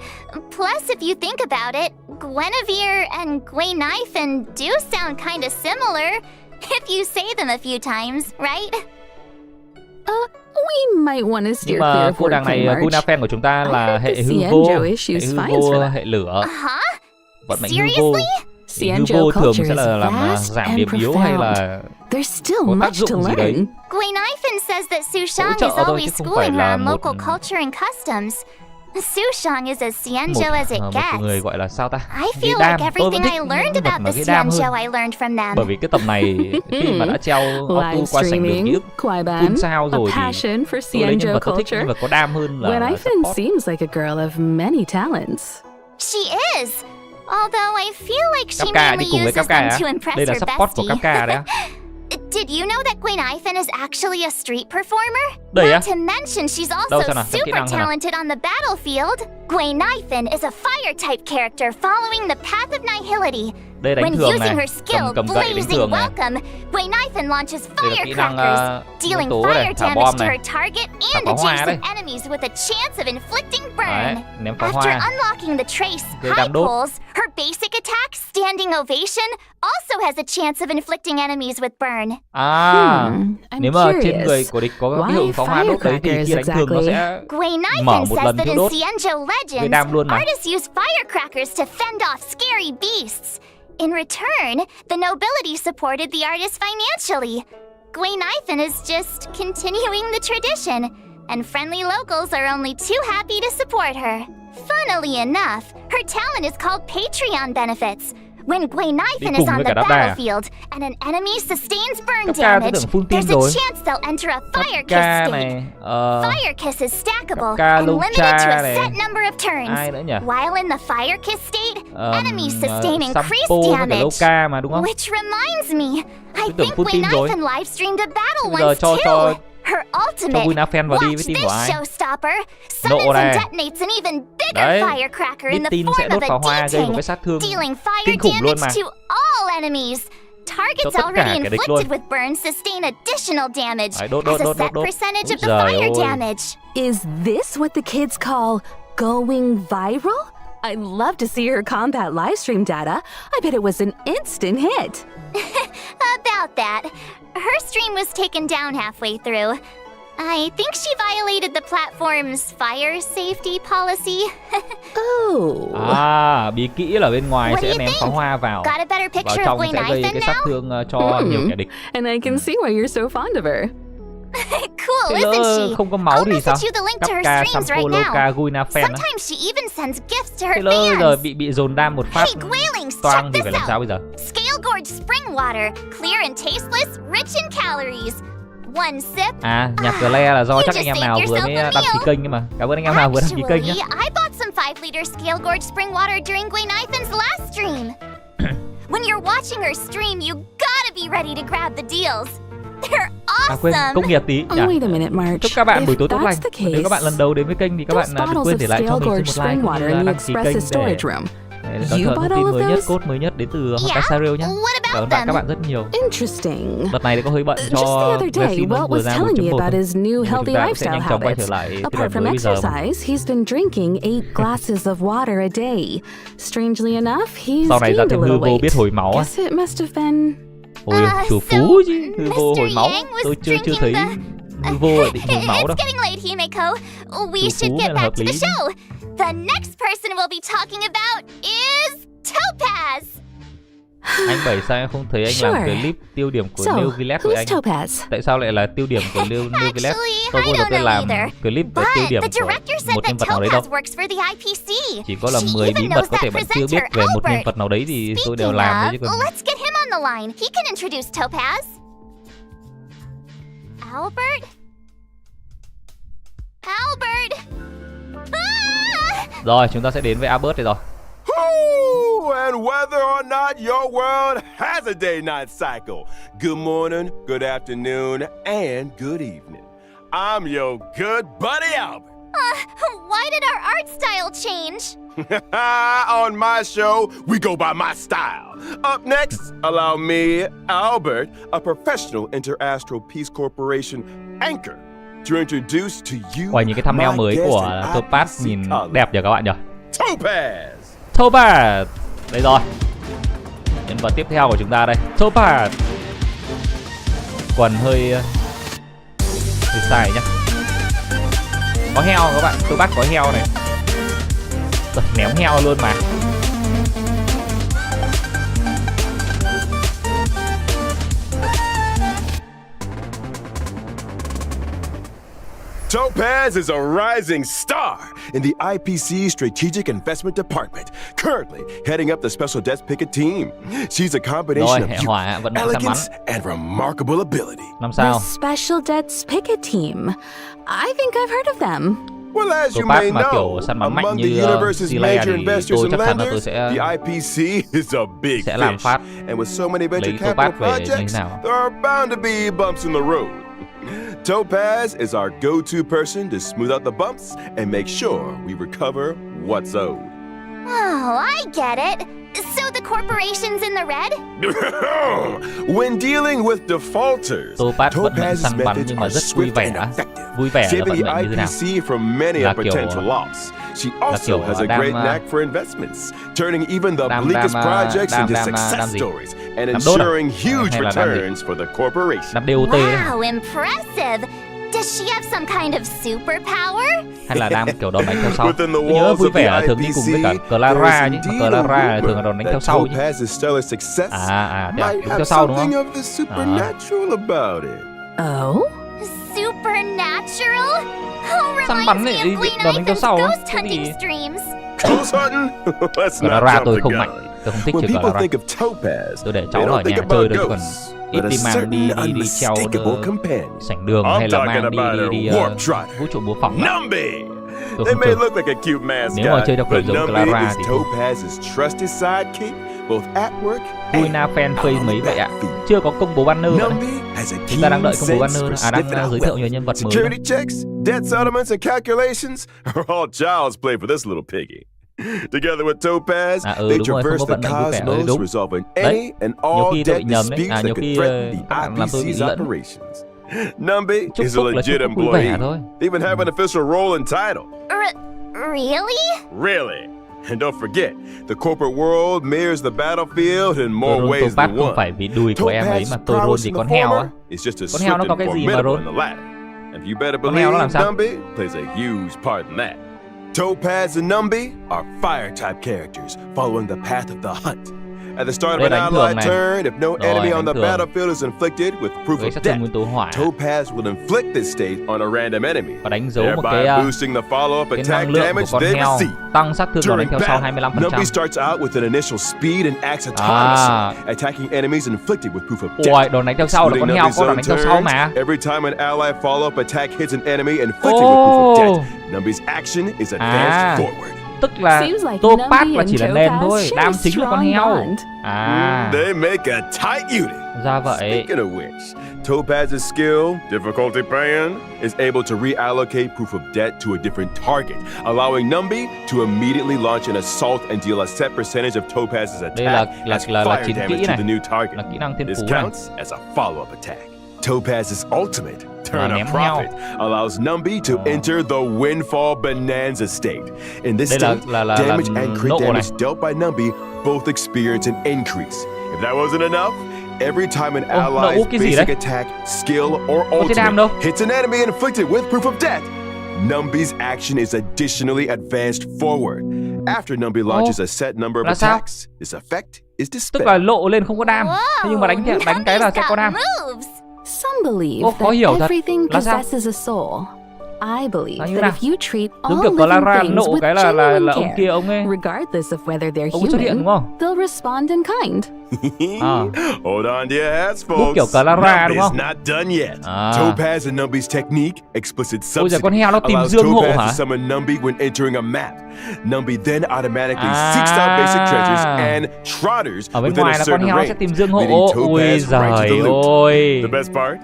Plus, if you think about it, Guinevere and Guinifan do sound kind of similar if you say them a few times, right? We might want to steer Nhưng clear mà of cô nàng này, wordplay, Kuna March. fan của chúng ta là I heard hệ the hư Xianzhou vô, hệ issues hư finds vô, for that. hệ lửa. Huh? Vận mệnh hư vô. Seriously? Thì hư Xianzhou vô thường culture sẽ is là làm vast giảm and điểm yếu hay profound. là There's still có tác much to dụng gì đấy. learn. Guinifan says that Su Shang trợ is thôi, always chứ không schooling phải her là on một local culture and customs. Sushong is as Xianzhou as it một gets. người gọi là sao ta? I feel like everything I learned about the Xianzhou I learned from them. Bởi vì cái tập này khi mà đã treo auto qua sảnh đường ký ức full sao rồi thì tôi lấy nhân vật tôi thích nhân vật có đam hơn là Gwynaifen seems like a girl of many talents. She is. Although I feel like she Kafka đi mainly cùng với uses Kafka them á. to impress Đây là her support của bestie. Kafka đấy á. Did you know that Gwynaifen is actually a street performer? Đây á. Not to mention she's Đâu also xem nào, xem kỹ super năng xem nào. talented on the battlefield. Gwynaifen is a fire type character following the path of nihility. Đây đánh When thường using này, her skill cầm gậy đánh Blazing thường này. Welcome, Gwynaifen launches Đây là kỹ năng firecrackers, dealing tố này, fire thả damage bom to này. her target Thả and pháo hoa adjacent đây. enemies with a chance of inflicting Đấy, burn. ném pháo After hoa. unlocking the trace Gây high đam đốt. pulls, her basic attack, Standing Ovation, also has a chance of inflicting enemies with burn. À, I'm nếu mà trên curious. người của địch có cái Why hiệu pháo hoa đốt đấy thì firecrackers khi đánh thường nó exactly? sẽ mở Gwynaifen một says lần that thứ in đốt. Xianzhou Gây đam luôn legends, mà. artists use firecrackers to fend off scary beasts. In return, the nobility supported the artist financially. Gwynaifen is just continuing the tradition, and friendly locals are only too happy to support her. Funnily enough, her talent is called Patreon benefits. When Gwynaifen Đi is cùng on với the cả đáp đà. battlefield and an enemy sustains burn Kafka tôi damage, tưởng full team there's a rồi. chance they'll enter a fire kiss Kafka state. này, Fire Kiss is stackable Kafka, and limited to a này. set number of turns. Ai nữa nhỉ? While in the Fire Kiss state, enemies sustain increased Sampo với cả damage. Loka mà đúng không? Which reminds me, I tưởng think full team rồi. Gwynaifen livestreamed a battle Bây giờ once cho too. Her ultimate, Gwynaifen vào đi với watch team this của ai? showstopper, Nộ summons này. and detonates an even bigger Đấy, firecracker in the biết tin sẽ form đốt of pháo hoa a gây một cái D-ting, sát thương dealing fire kinh khủng luôn damage mà. to all enemies. Cho Targets tất cả already kẻ địch luôn. inflicted with burns sustain additional damage Đấy, đốt, as a đốt, set đốt. percentage of the Trời fire ơi. damage. Is this what the kids call going viral? I'd love to see her combat livestream data. I bet it was an instant hit. About that, her stream was taken down halfway through. I think she violated the platform's fire safety policy. Oh. À, bí kỹ là bên ngoài What do sẽ you ném think? pháo hoa vào. Got a better Vào picture of trong sẽ gây Gwynaifen cái sát now? thương cho nhiều kẻ địch. And I can see why you're so fond of her. Cool, Thế isn't lỡ she? không có máu I'll thì sao? message you the link to her Kafka, streams Sampo, right Loka, now. Gwynaifen á. Sometimes she even sends gifts to her Thế lỡ giờ fans. bị dồn đam một phát Hey, Gwylings, toang check thì this phải làm sao bây out. giờ? Scale Gorge spring water, clear and tasteless, rich in calories. One sip. À, nhạc Gle là do You chắc just anh em save nào vừa yourself mới a đăng ký meal. kênh mà. Cảm ơn anh em nào vừa đăng ký kênh nhé. Actually, I bought some 5-liter Scale Gorge spring water during Gwynaifin's last stream. When you're watching her stream, you gotta be ready to grab the deals. They're À quên, awesome. công nghiệp tí nhỉ. Wait a minute, March. Chúc các bạn buổi tối tốt If lành. that's the Nếu các bạn case, lần đầu đến với kênh thì các bạn those đừng bottles quên of để lại cho Scale mình Gorge một like spring cũng water như in the đăng ký kênh Express's storage để room. đón You nhận bought thông tin all of mới nhất, those? code mới nhất đến từ Yeah, Acer nhé. what Cảm about ơn bạn them? các bạn rất nhiều. Interesting. Đợt này thì có hơi bận Just cho the other day, livestream Walt vừa was ra telling me 1.1 about his new nhưng mà healthy chúng ta cũng sẽ lifestyle nhanh chóng quay habits. trở lại cái Apart đoạn from mới bây giờ. exercise, he's been drinking 8 glasses of water a day. Strangely enough, he's Sau này ra gained a thêm hư little vô biết weight. hồi máu á. Guess it must have been... Ôi, chủ So, phú chứ, hư vô Mr. hồi máu. Yang was Tôi chưa drinking thấy the- hư vô lại định hồi máu đâu. It's getting late, Himeko. We Chủ should phú get nên là back hợp to the lý. show. The next person we'll be talking about is Topaz. Anh Bảy sao em không thấy anh làm Sure. clip tiêu điểm của So, New Village với who's anh? Topaz? Tại sao lại là tiêu điểm của New Village? Actually, Tôi I vô don't tôi know làm either. clip về But tiêu điểm the của director said một nhân that vật nào đấy đâu. Topaz works for the IPC. Chỉ có là She 10 bí even mật knows có thể that bạn chưa biết presenter về một nhân Albert. vật nào đấy thì tôi đều Speaking làm thôi of, chứ còn. let's get him on the line. He can introduce Topaz. Albert? Albert! Ah! Rồi, chúng ta sẽ đến với Albert đây rồi. Ooh, and whether or not your world has a day-night cycle, good morning, good afternoon, and good evening. I'm your good buddy Albert. Why did our art style change? On my show, we go by my style. Up next, allow me, Albert, a professional inter-astral peace corporation anchor, to introduce to you Ngoài những cái thumbnail my mới guest của and Topaz IPC nhìn colleague, đẹp nhỉ các bạn nhỉ? Topaz. Topaz. Đây rồi. Nhân vật tiếp theo của chúng ta đây. Topaz. Quần hơi dài nhá. Có heo các bạn, Topaz có heo này. Rồi, ném heo luôn mà. Topaz is a rising star in the IPC Strategic Investment Department, currently heading up the Special Debts Picket team. She's a combination of youth, elegance, and remarkable ability. Năm sao? The Special Debts Picket Team. I think I've heard of them. Well, as you Topaz may mà kiểu know, săn bắn mạnh among the như universe's Sile major thì investors tôi and chắc chắn là tôi lenders, sẽ the IPC is a big sẽ làm fish. phát And with so many venture lấy capital Topaz về như thế projects, nào. there are bound to be bumps in the road. Topaz is our go-to person to smooth out the bumps and make sure we recover what's owed. Oh, I get it. So the corporation's in the red? When dealing with defaulters, Topaz vận mệnh Topaz's săn bắn methods nhưng mà are rất vui swift vẻ and á. effective, Vui vẻ là saving vận the mệnh như thế nào? IPC from many a Là kiểu- potential loss. She also kiểu has a đang, great knack for investments, turning even the bleakest projects into success gì? stories and Làm đốt à? ensuring huge Hay là làm gì? returns for the corporation. Làm DOT đấy. Wow, impressive. Does she have some kind of superpower? Hay là đang kiểu đòn đánh theo sau? Within the Tôi nhớ walls vui of vẻ the là thường đi cùng với cả IPC, Clara there is chứ, mà indeed a Clara là thường là rumor đòn đánh theo that sau chứ. Topaz's stellar success thế à, might đúng have theo sau đúng something không? of the supernatural about it. Oh? Supernatural? Oh, Săn reminds bắn me này, of đi Glen đòn đánh theo Ivan's sau á. ghost Cái hunting gì? streams. Ghost hunting? Let's not Clara jump tôi the không gun. mạnh, tôi không thích When chơi people Clara. think of Topaz, Tôi để they cháu ở don't think nhà about chơi thôi chứ còn ghosts, ít but a đi mang đi certain treo unmistakable companion. sảnh đường I'm hay là talking mang đi about đi a warp trotter. vũ trụ mô phỏng á. Numby! Tôi They không may chơi. look like a cute Nếu mà chơi theo mascot, kiểu but giống Numby Clara is thì thôi. Topaz's trusted sidekick, both at work Vui na fan and phase on mấy the vậy ạ? battlefield. Chưa có công bố banner nữa. Numby has a Chúng ta đang keen đợi công bố sense banner. for Đang sniffing out giới thiệu wealth. nhiều nhân vật mới. Security checks, debt settlements, and calculations are all child's play for this little piggy. Together with Topaz, they đúng rồi, không traverse có the vận mệnh vui vẻ. cosmos, đúng. resolving Đấy, any and nhiều all khi tôi debt bị nhầm đấy. disputes Nhiều that khi could threaten các bạn làm tôi bị the lẫn. IPC's operations. Numby Chúc is a phúc là chúc legit phúc vui vẻ employee. thôi. They even have an official role and title. Really? Really? And don't forget, the corporate world mirrors the battlefield in more Tôi ways Topaz than không one. phải vì đùi của em ấy mà tôi roll vì con heo á. It's just as Con heo nó swift có and cái gì mà formidable roll? in the latter. And you better Con heo nó believe làm sao? Numby plays a huge part in that. Topaz and Numby are fire-type characters following the path of the hunt. At the start of Đây an đánh thường allied này. turn, if no Rồi, enemy on đánh the thường. battlefield is inflicted with proof Với of sát thương death, nguyên tố hỏa Topaz will inflict this state on a random enemy, và đánh dấu một thereby cái boosting the follow-up cái attack năng lượng của damage con they heo receive. tăng sát thương đòn đánh During theo sau battle, 25%. Numby starts out with an initial speed and acts autonomously, attacking enemies inflicted with proof of death. Ôi, đòn đánh theo sau là con Excluding heo Numby's có đòn own đánh theo sau turns, mà. every time an ally follow-up attack hits an enemy inflicted with proof of death, Numby's action is advanced forward. Tức là Seems like Topaz Numby là and chỉ là nền Topaz thôi, share đam a chính là con strong heo. bond. They make a tight unit. Ra vậy. Speaking of which, Topaz's skill, difficulty pan, is able to reallocate proof of debt to a different target, allowing Numby to immediately launch an assault and deal a set percentage of Topaz's Đây attack là as là fire chiến damage kỹ to này, the new target. là kỹ năng thiên This phú này. counts as a follow-up attack. Topaz's ultimate, Turn ném a Profit, allows Numby to enter the Windfall Bonanza state. In this Đây state, là damage and crit nộ này. damage dealt by Numby both experience an increase. If that wasn't enough, every time an ally's cái gì basic đấy? attack, skill, or Có cái đam đâu? ultimate hits an enemy inflicted with proof of death, Numby's action is additionally advanced forward. After Numby launches a set number of là sao? attacks, this effect is Tức dispelled. là lộ lên không có đam. Thế nhưng mà đánh cái là sẽ có đam. Moves. Some believe Ô, khó hiểu that thật. everything Là sao? possesses a soul. I believe Là như that nào? if you treat all Giống kiểu living Clara things nộ with cái là genuine ông kia care, ông ấy. regardless of whether they're Ông ấy xuất hiện đúng human, không? they'll respond in kind. Hold on to your hats, Đúng folks. kiểu Clara đúng Numby's không? not done yet. Topaz and Numby's technique, explicit Ôi giời, subsidy, con heo nó tìm allows dương hộ Topaz hả? to summon Numby when entering a map. Numby then automatically seeks out basic treasures and trotters Ở bên within a ngoài là con certain heo sẽ range, tìm dương hộ. leading Ôi Topaz right to giời the loot. ơi. The best part?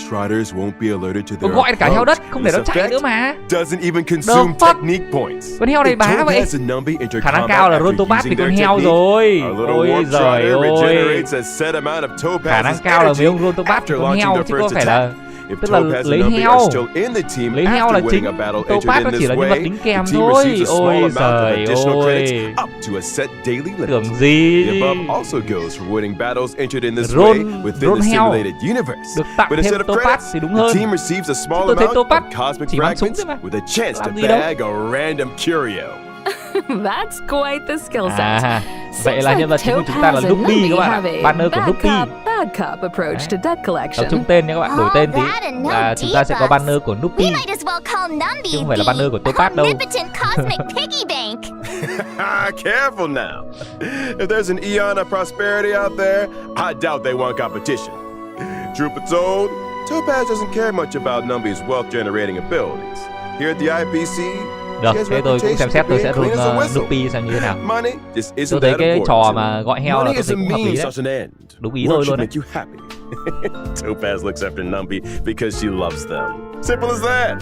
Trotters won't be alerted to their Gọi cả heo đất, approach. không để nó This chạy effect nữa mà. doesn't even consume fuck? technique points. Con heo này If bá vậy. Topaz and Numby enter Khả năng combat cao là after roll Topaz using vì con their heo technique, rồi. our little Ôi warp giời trotter ơi. regenerates a set amount of Topaz's Khả năng cao là vì ông roll energy Topaz after vì con launching heo the chứ có first phải là attack. If tức là Topaz and lấy Numby heo. are still in the team Lấy heo after là winning chính. a battle Topaz entered nó in chỉ this là nhân vật way, đính the kèm team thôi. receives a small Ôi amount of giời additional credits ơi. up to a set daily limit. Tưởng gì? The above also goes for winning battles entered in this Roll- way within roll the heo. simulated universe. Được tặng But thêm instead of Topaz credits, thì đúng the hơn. team receives a small Tôi thấy amount Topaz of cosmic chỉ bắn súng fragments thôi mà. with a chance to Làm gì đâu. bag a random curio. That's quite the skill set. À, vậy Seems là like nhân vật chính của chúng ta là Topaz and Luffy Numby các bạn ạ. have a Banner của Luffy. backup bad cop approach to debt Tập collection. trung tên nha các bạn, đổi tên tí that and no là chúng ta sẽ có banner của We Nupi, might as well call Numby chứ không phải là banner của Topaz đâu. Omnipotent Cosmic Piggy Bank. Careful now. If there's an eon of prosperity out there, I doubt they want competition. Truth be told, Topaz doesn't care much about Numby's wealth-generating abilities. Here at the IPC, Được, thế tôi cũng xem xét, tôi sẽ run Nupi xem như thế nào. money just isn't Tôi thấy that cái important trò to me. mà gọi heo là Money tôi is thấy a cũng hợp lý means đấy. such an end. Đúng ý Work tôi should luôn đấy. make you happy. Topaz looks after Numby because she loves them. Simple as that.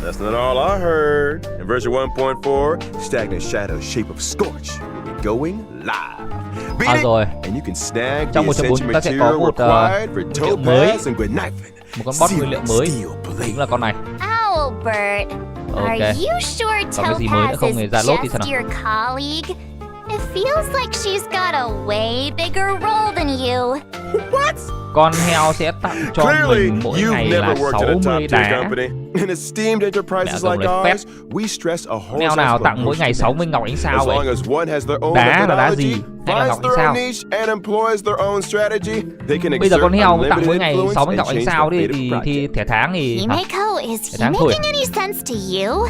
That's not all I heard. In version 1.4, stagnant shadow shape of Scorch will be going live. Beat it, rồi. and you can snag the Trong 1.4 essential chúng ta sẽ có material một required for nguyên liệu mới. Topaz and Gwennyfin. Một con boss nguyên liệu mới, chính là con này. Albert, are Ok. you sure Còn cái gì mới nữa Topaz không? is Người ra lốt thì sao just nào? your colleague? It feels like she's got a way bigger role than you. Con heo sẽ tặng cho Clearly, mình mỗi you've ngày là never worked at a 60 top tier đá. company. In esteemed enterprises Mẹ like dùng lấy ours, we stress a Mèo nào horizontal tặng mỗi ngày approach to 60 ngọc ánh sao As long vậy? as one has their own Đá là đá gì? methodology, Hay là finds ngọc ánh their sao? own niche, and employs their own strategy, they can Bây giờ exert con heo tặng mỗi unlimited ngày influence 60 ngọc and ánh change sao the đi fate of thì project. thẻ tháng thì hả? Himeko, is he Tháng thôi. making any sense to you?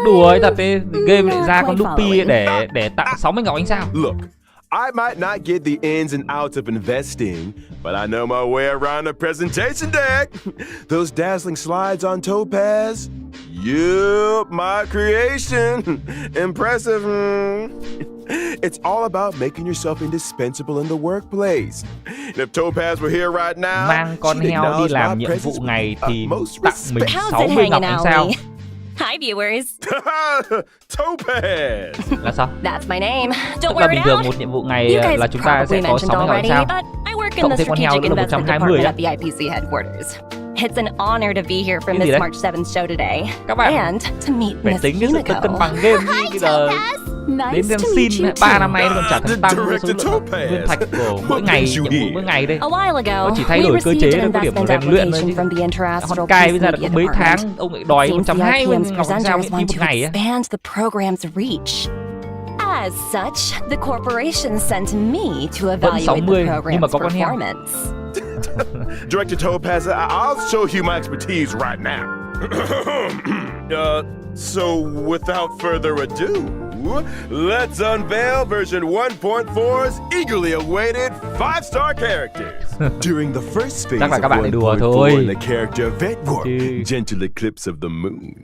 Đùa ấy thật đấy, game lại Not ra con quite Nupi following. để tặng 60 ngọc ánh sao. Look, I might not get the ins and outs of investing, but I know my way around the presentation deck. Those dazzling slides on Topaz, yup, my creation. Impressive. It's all about making yourself indispensable in the workplace. And if Topaz were here right now, Mang con she'd heo đi acknowledge làm my nhiệm presence vụ ngày with thì utmost tặng mình respect. 60 ngọc ánh sao. Hi, viewers. Topaz! Là sao? That's my name. Don't Tức là worry bình thường now. một nhiệm vụ ngày You guys là chúng ta sẽ probably có mentioned 60 ngọc ánh already, sao. but I work in Cộng the thêm con heo strategic nữa là investment 120 department á. at the IPC headquarters. It's an honor to be here for Cái gì Miss đấy? March 7th show today. Các bạn And to meet phải Miss tính cái sự cân bằng Himeko. game đi. Bây giờ Nice đến to xin meet you 3 too. năm nay còn chả thèm tăng cái số Director lượng Topaz. nguyên thạch của mỗi ngày, What brings you nhiệm vụ here? mỗi ngày đây. A while ago, Nó chỉ thay we đổi cơ chế received an thôi, có điểm investment rèn luyện thôi application chứ. from the Con Inter-Astral cai Peace bây giờ đã có Media mấy tháng, Department. ông ấy đòi Seems the 120 IPM's ngọc ánh sao presenters miễn phí want một to ngày á. expand the program's reach. As such, the corporation sent me to evaluate 60, the nhưng mà program's có con heo. performance. Director Topaz, I'll show you my expertise right now. So without further ado, let's unveil version 1.4's eagerly awaited 5-star characters. During the first phase Chắc là of các bạn đùa 1.4 thôi. in the character Vet Warp, Chứ. Gentle Eclipse of the Moon,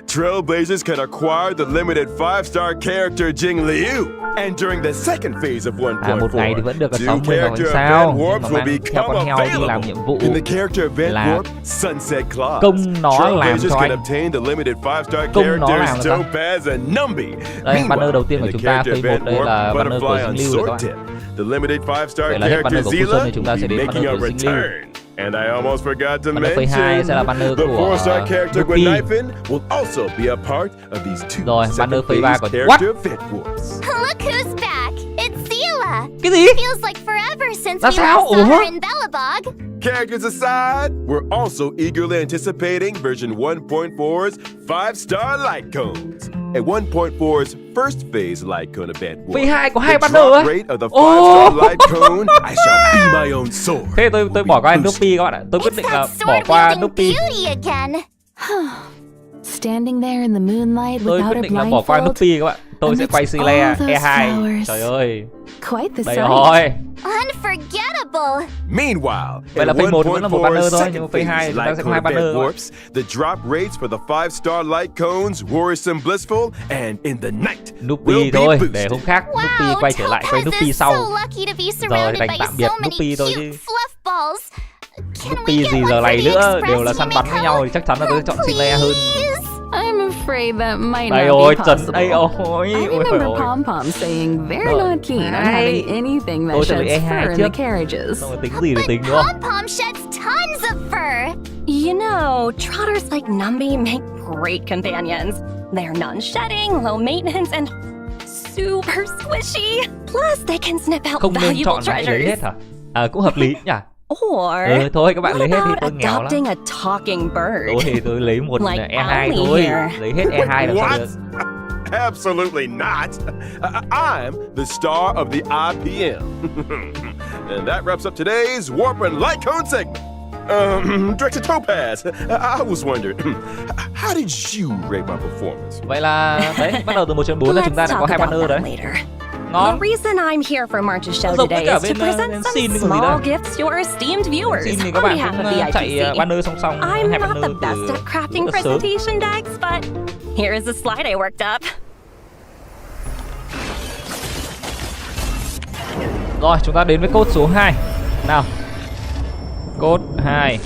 Trailblazers can acquire the limited 5-star character Jing Liu. And during the second phase of 1.4, một ngày thì vẫn được là two 60 ngọc character ánh sao, Event nhưng Warps mà will mang theo become con heo đi làm available. nhiệm vụ In the character Event là Warp Sunset Clause, công nó làm Trailblazers cho can anh. obtain the limited 5-star Công nó làm characters là sao? Topaz and Numby. Đây, banner đầu tiên của in the chúng ta, character phase 1 Event đây Warp, là banner của Butterfly Dính on Lưu rồi các Sword bạn. Tip, the limited 5-star Vậy là hết banner character của Phú Xuân Zila thì chúng ta sẽ will be đến making a banner của Dính Lưu. return. And I almost forgot to Banner phase 2 mention, sẽ là banner the của 4-star character Nupi. Gwennyfin will also be a part of these two Rồi, banner second phase 3 phase của character Event Warps. Look who's back. It's Zila. Cái gì? Feels like forever since Là we sao? last saw Ủa? her in Bellabog. Characters aside, we're also eagerly anticipating version 1.4's 5-star light cones. At 1.4's first phase light cone event warp, Phase 2 có the 2 banner drop á? rate of the Ồ! 5-star light cone, I shall be my own sword. Thế tôi bỏ qua Nupi các bạn ạ. Tôi quyết It's định là that bỏ qua sword-wielding Nupi. beauty again. Standing there in the moonlight Tôi without quyết a định là bỏ qua blindfold. Nupi các bạn. Tôi sẽ quay Sile all those E2. flowers. Trời ơi. Quite the Đây sight. rồi. Unforgettable. Meanwhile, Vậy là in phase 1 vẫn là một banner 1.4's thôi, second nhưng mà phase 2 phase chúng ta light sẽ có cone 2 event banner. warps, the drop rates for the 5-star light cones, worrisome blissful, and in the night will Nupi be thôi, boosted. để hôm khác Nupi Wow, quay trở lại quay Topaz Nupi is sau. so lucky to be surrounded đành by tạm biệt so many Nupi thôi cute chứ. fluff balls. Can we Nupi get gì one giờ for này the nữa đều là Express, săn bắn với Himeko? nhau thì chắc chắn là tôi sẽ chọn Sile hơn. Please. I'm afraid that might Đây not rồi, be Trần possible. đây ôi. I Ôi remember ôi. Pom Pom saying they're Rồi. not keen on Đấy. having anything that Tôi sẽ bị sheds E2 fur in trước. the carriages. Xong rồi tính gì để But tính đúng không? Pom Pom sheds tons of fur. You know, trotters like Numby make great companions. They're non-shedding, low maintenance, and super squishy. Plus, they can snip out Không nên valuable chọn lại lấy hết treasures. hả? À cũng hợp lý nhỉ. Or, Thôi các bạn what lấy hết đi, about tôi nghèo lắm. adopting a talking bird? Tôi thì tôi lấy một Like E2 Allie thôi. here. Lấy hết E2 làm sao What? được. Absolutely not. I'm the star of the IPM. And that wraps up today's Warp and Light Cone segment. Director Topaz, I was wondering, how did you rate my performance? Vậy là đấy, bắt đầu từ 1.4 là chúng ta Let's đã có talk 2 about banner that đấy. later. Ngon. The reason I'm here for March's show Giống today với cả is to bên, present bên some scene còn gì small đây. gifts to our esteemed viewers Xin thì on các bạn behalf cũng of the chạy IPC. banner song song. I'm hai not the banner best từ at crafting rất là sớm. presentation decks, but here's a slide I worked up. Rồi, chúng ta đến với code số 2. Nào. Code 2.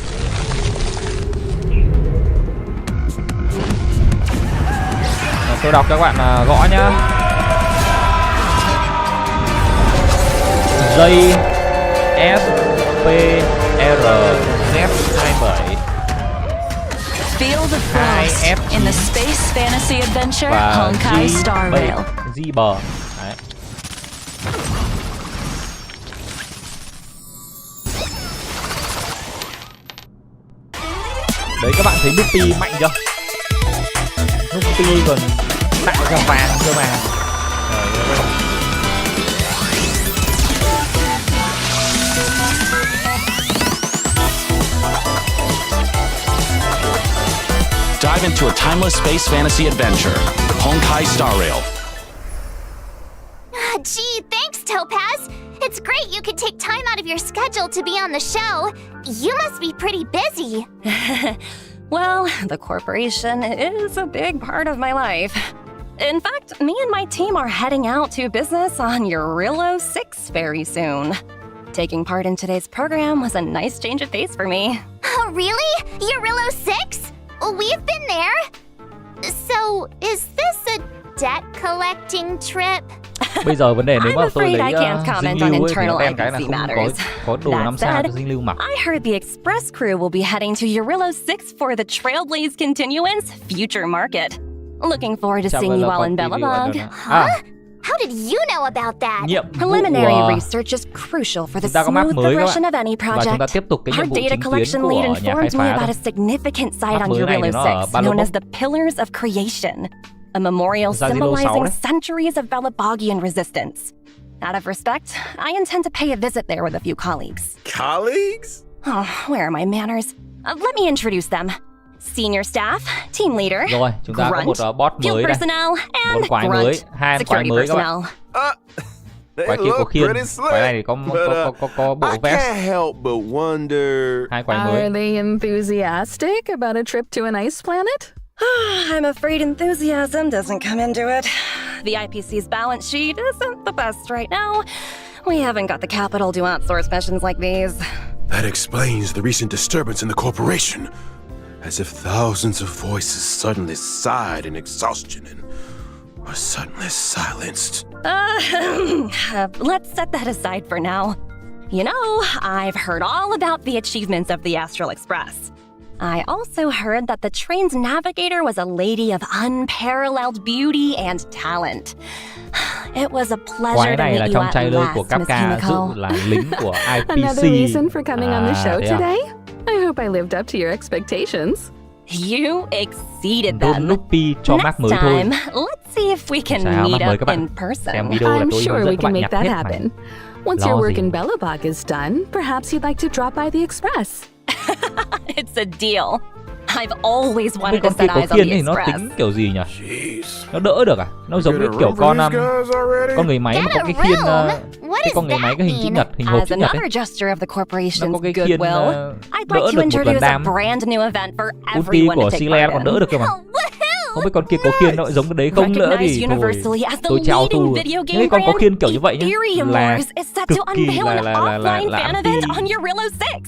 Rồi, tôi đọc cho các bạn gõ nhá. J F P R Z 27 Feel the frost in the space fantasy adventure và Honkai Star Rail. G bờ. Đấy. Đấy, các bạn thấy Nupi mạnh chưa? Nupi còn tạo ra vàng cơ mà. Dive into a timeless space fantasy adventure, Honkai Star Rail. Gee, thanks, Topaz. It's great you could take time out of your schedule to be on the show. You must be pretty busy. Well, the corporation is a big part of my life. In fact, me and my team are heading out to business on Eurilo 6 very soon. Taking part in today's program was a nice change of pace for me. Oh, really? Eurilo 6? We've been there. So, is this a debt collecting trip? Bây giờ vấn đề nếu mà I'm tôi afraid lấy I can't comment dinh on lưu ấy, thì internal nó đen cái là IPC không matters. có đồ That 5 sao said, cho dinh lưu mặc. I heard the Express crew will be heading to Eurilo 6 for the Trailblaze Continuance Future Market. Looking forward to seeing you all in Bellabog. Huh? How did you know about that? Nhiệm vụ Preliminary research is crucial for the chúng ta có map smooth mới các progression bạn. of any Và chúng ta project. tiếp tục cái Our nhiệm vụ data chính tuyến collection của lead nhà khai informed me phá about thôi. a significant site Map on mới này Eurilo nó ở 6 known as Bellabog. the Pillars of Creation, a memorial Ra Eurilo 6 symbolizing đấy. centuries of Bellabogian resistance. Out of respect, I intend to pay a visit there with a few colleagues. Colleagues? Oh, where are my manners? Let me introduce them. Senior staff, team leader, Rồi, chúng ta có một boss field mới đây. personnel, Một and quái mới, grunt, 2 quái security mới các personnel. bạn. They Quái kia có look khiên, pretty slick, quái này thì có bộ I vest. can't help but wonder. 2 quái Are mới. they enthusiastic about a trip to an ice planet? I'm afraid enthusiasm doesn't come into it. The IPC's balance sheet isn't the best right now. We haven't got the capital to outsource missions like these. That explains the recent disturbance in the corporation. As if thousands of voices suddenly sighed in exhaustion and were suddenly silenced. Let's set that aside for now. You know, I've heard all about the achievements of the Astral Express. I also heard that the train's navigator was a lady of unparalleled beauty and talent. It was a pleasure Quái to này là meet you trong at trailer của last, Miss Capca Kimiko. dự là lính của Another IPC. reason for coming on the show thế à? today? I hope I lived up to your expectations. You exceeded Đôn them. Nupi cho map Next mới thôi. time, let's see if we can Sao, meet map mới up các bạn. in person. Xem video là I'm tôi sure hướng we dẫn các can bạn make nhặt that hết happen. này. Once Lo your work gì. in Bellabog is done, perhaps you'd like to drop by the Express. It's a deal. I've always Không wanted biết to con kia set có eyes on khiên the thì nó Express. tính kiểu gì nhỉ? Jeez. Nó đỡ được à? Nó giống như kiểu con người máy mà có cái khiên cái con người máy cái hình chữ nhật, hình hộp As chữ nhật ấy. another gesture of the Nó có corporation's cái khiên goodwill, I'd đỡ like to được một lần introduce a đam. brand new event for Ulti everyone của to take Siler part còn in. đỡ được cơ mà. Woohoo! Không biết con kia có khiên nó giống cái đấy không nữa thì Recognized universally as the tôi chào leading tu. video Những game cái con có brand, khiên kiểu như vậy nhá Ethereum là Wars is set cực to kỳ unveil an offline fan anti. event on Eurilo 6.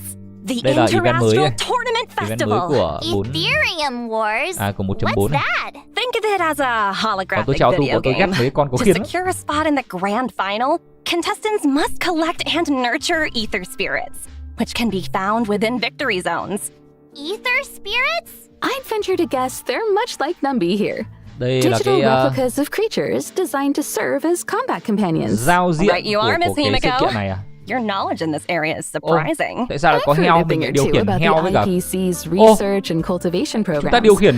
The Đây là event mới Interastral này. Tournament Event mới Festival. của 4 Ethereum Wars? của 1.4 What's này. that? Think of it as a Còn tôi holographic chào tu video của tôi ghét game. mấy con có To khiên lắm. secure a spot in the grand final, contestants must collect and nurture ether spirits, which can be found within victory zones. Ether spirits? I'd venture to guess they're much like Numby here. Đây là Digital cái replicas of creatures designed to serve as combat companions. giao diện Right you are, của Miss cái sự Himiko. kiện này à? Your knowledge in this area is Ồ, surprising. tại sao lại có I've heard heo? a Mình thing lại or điều two khiển about heo the với cả IPC's research and cultivation chúng ta programs. điều khiển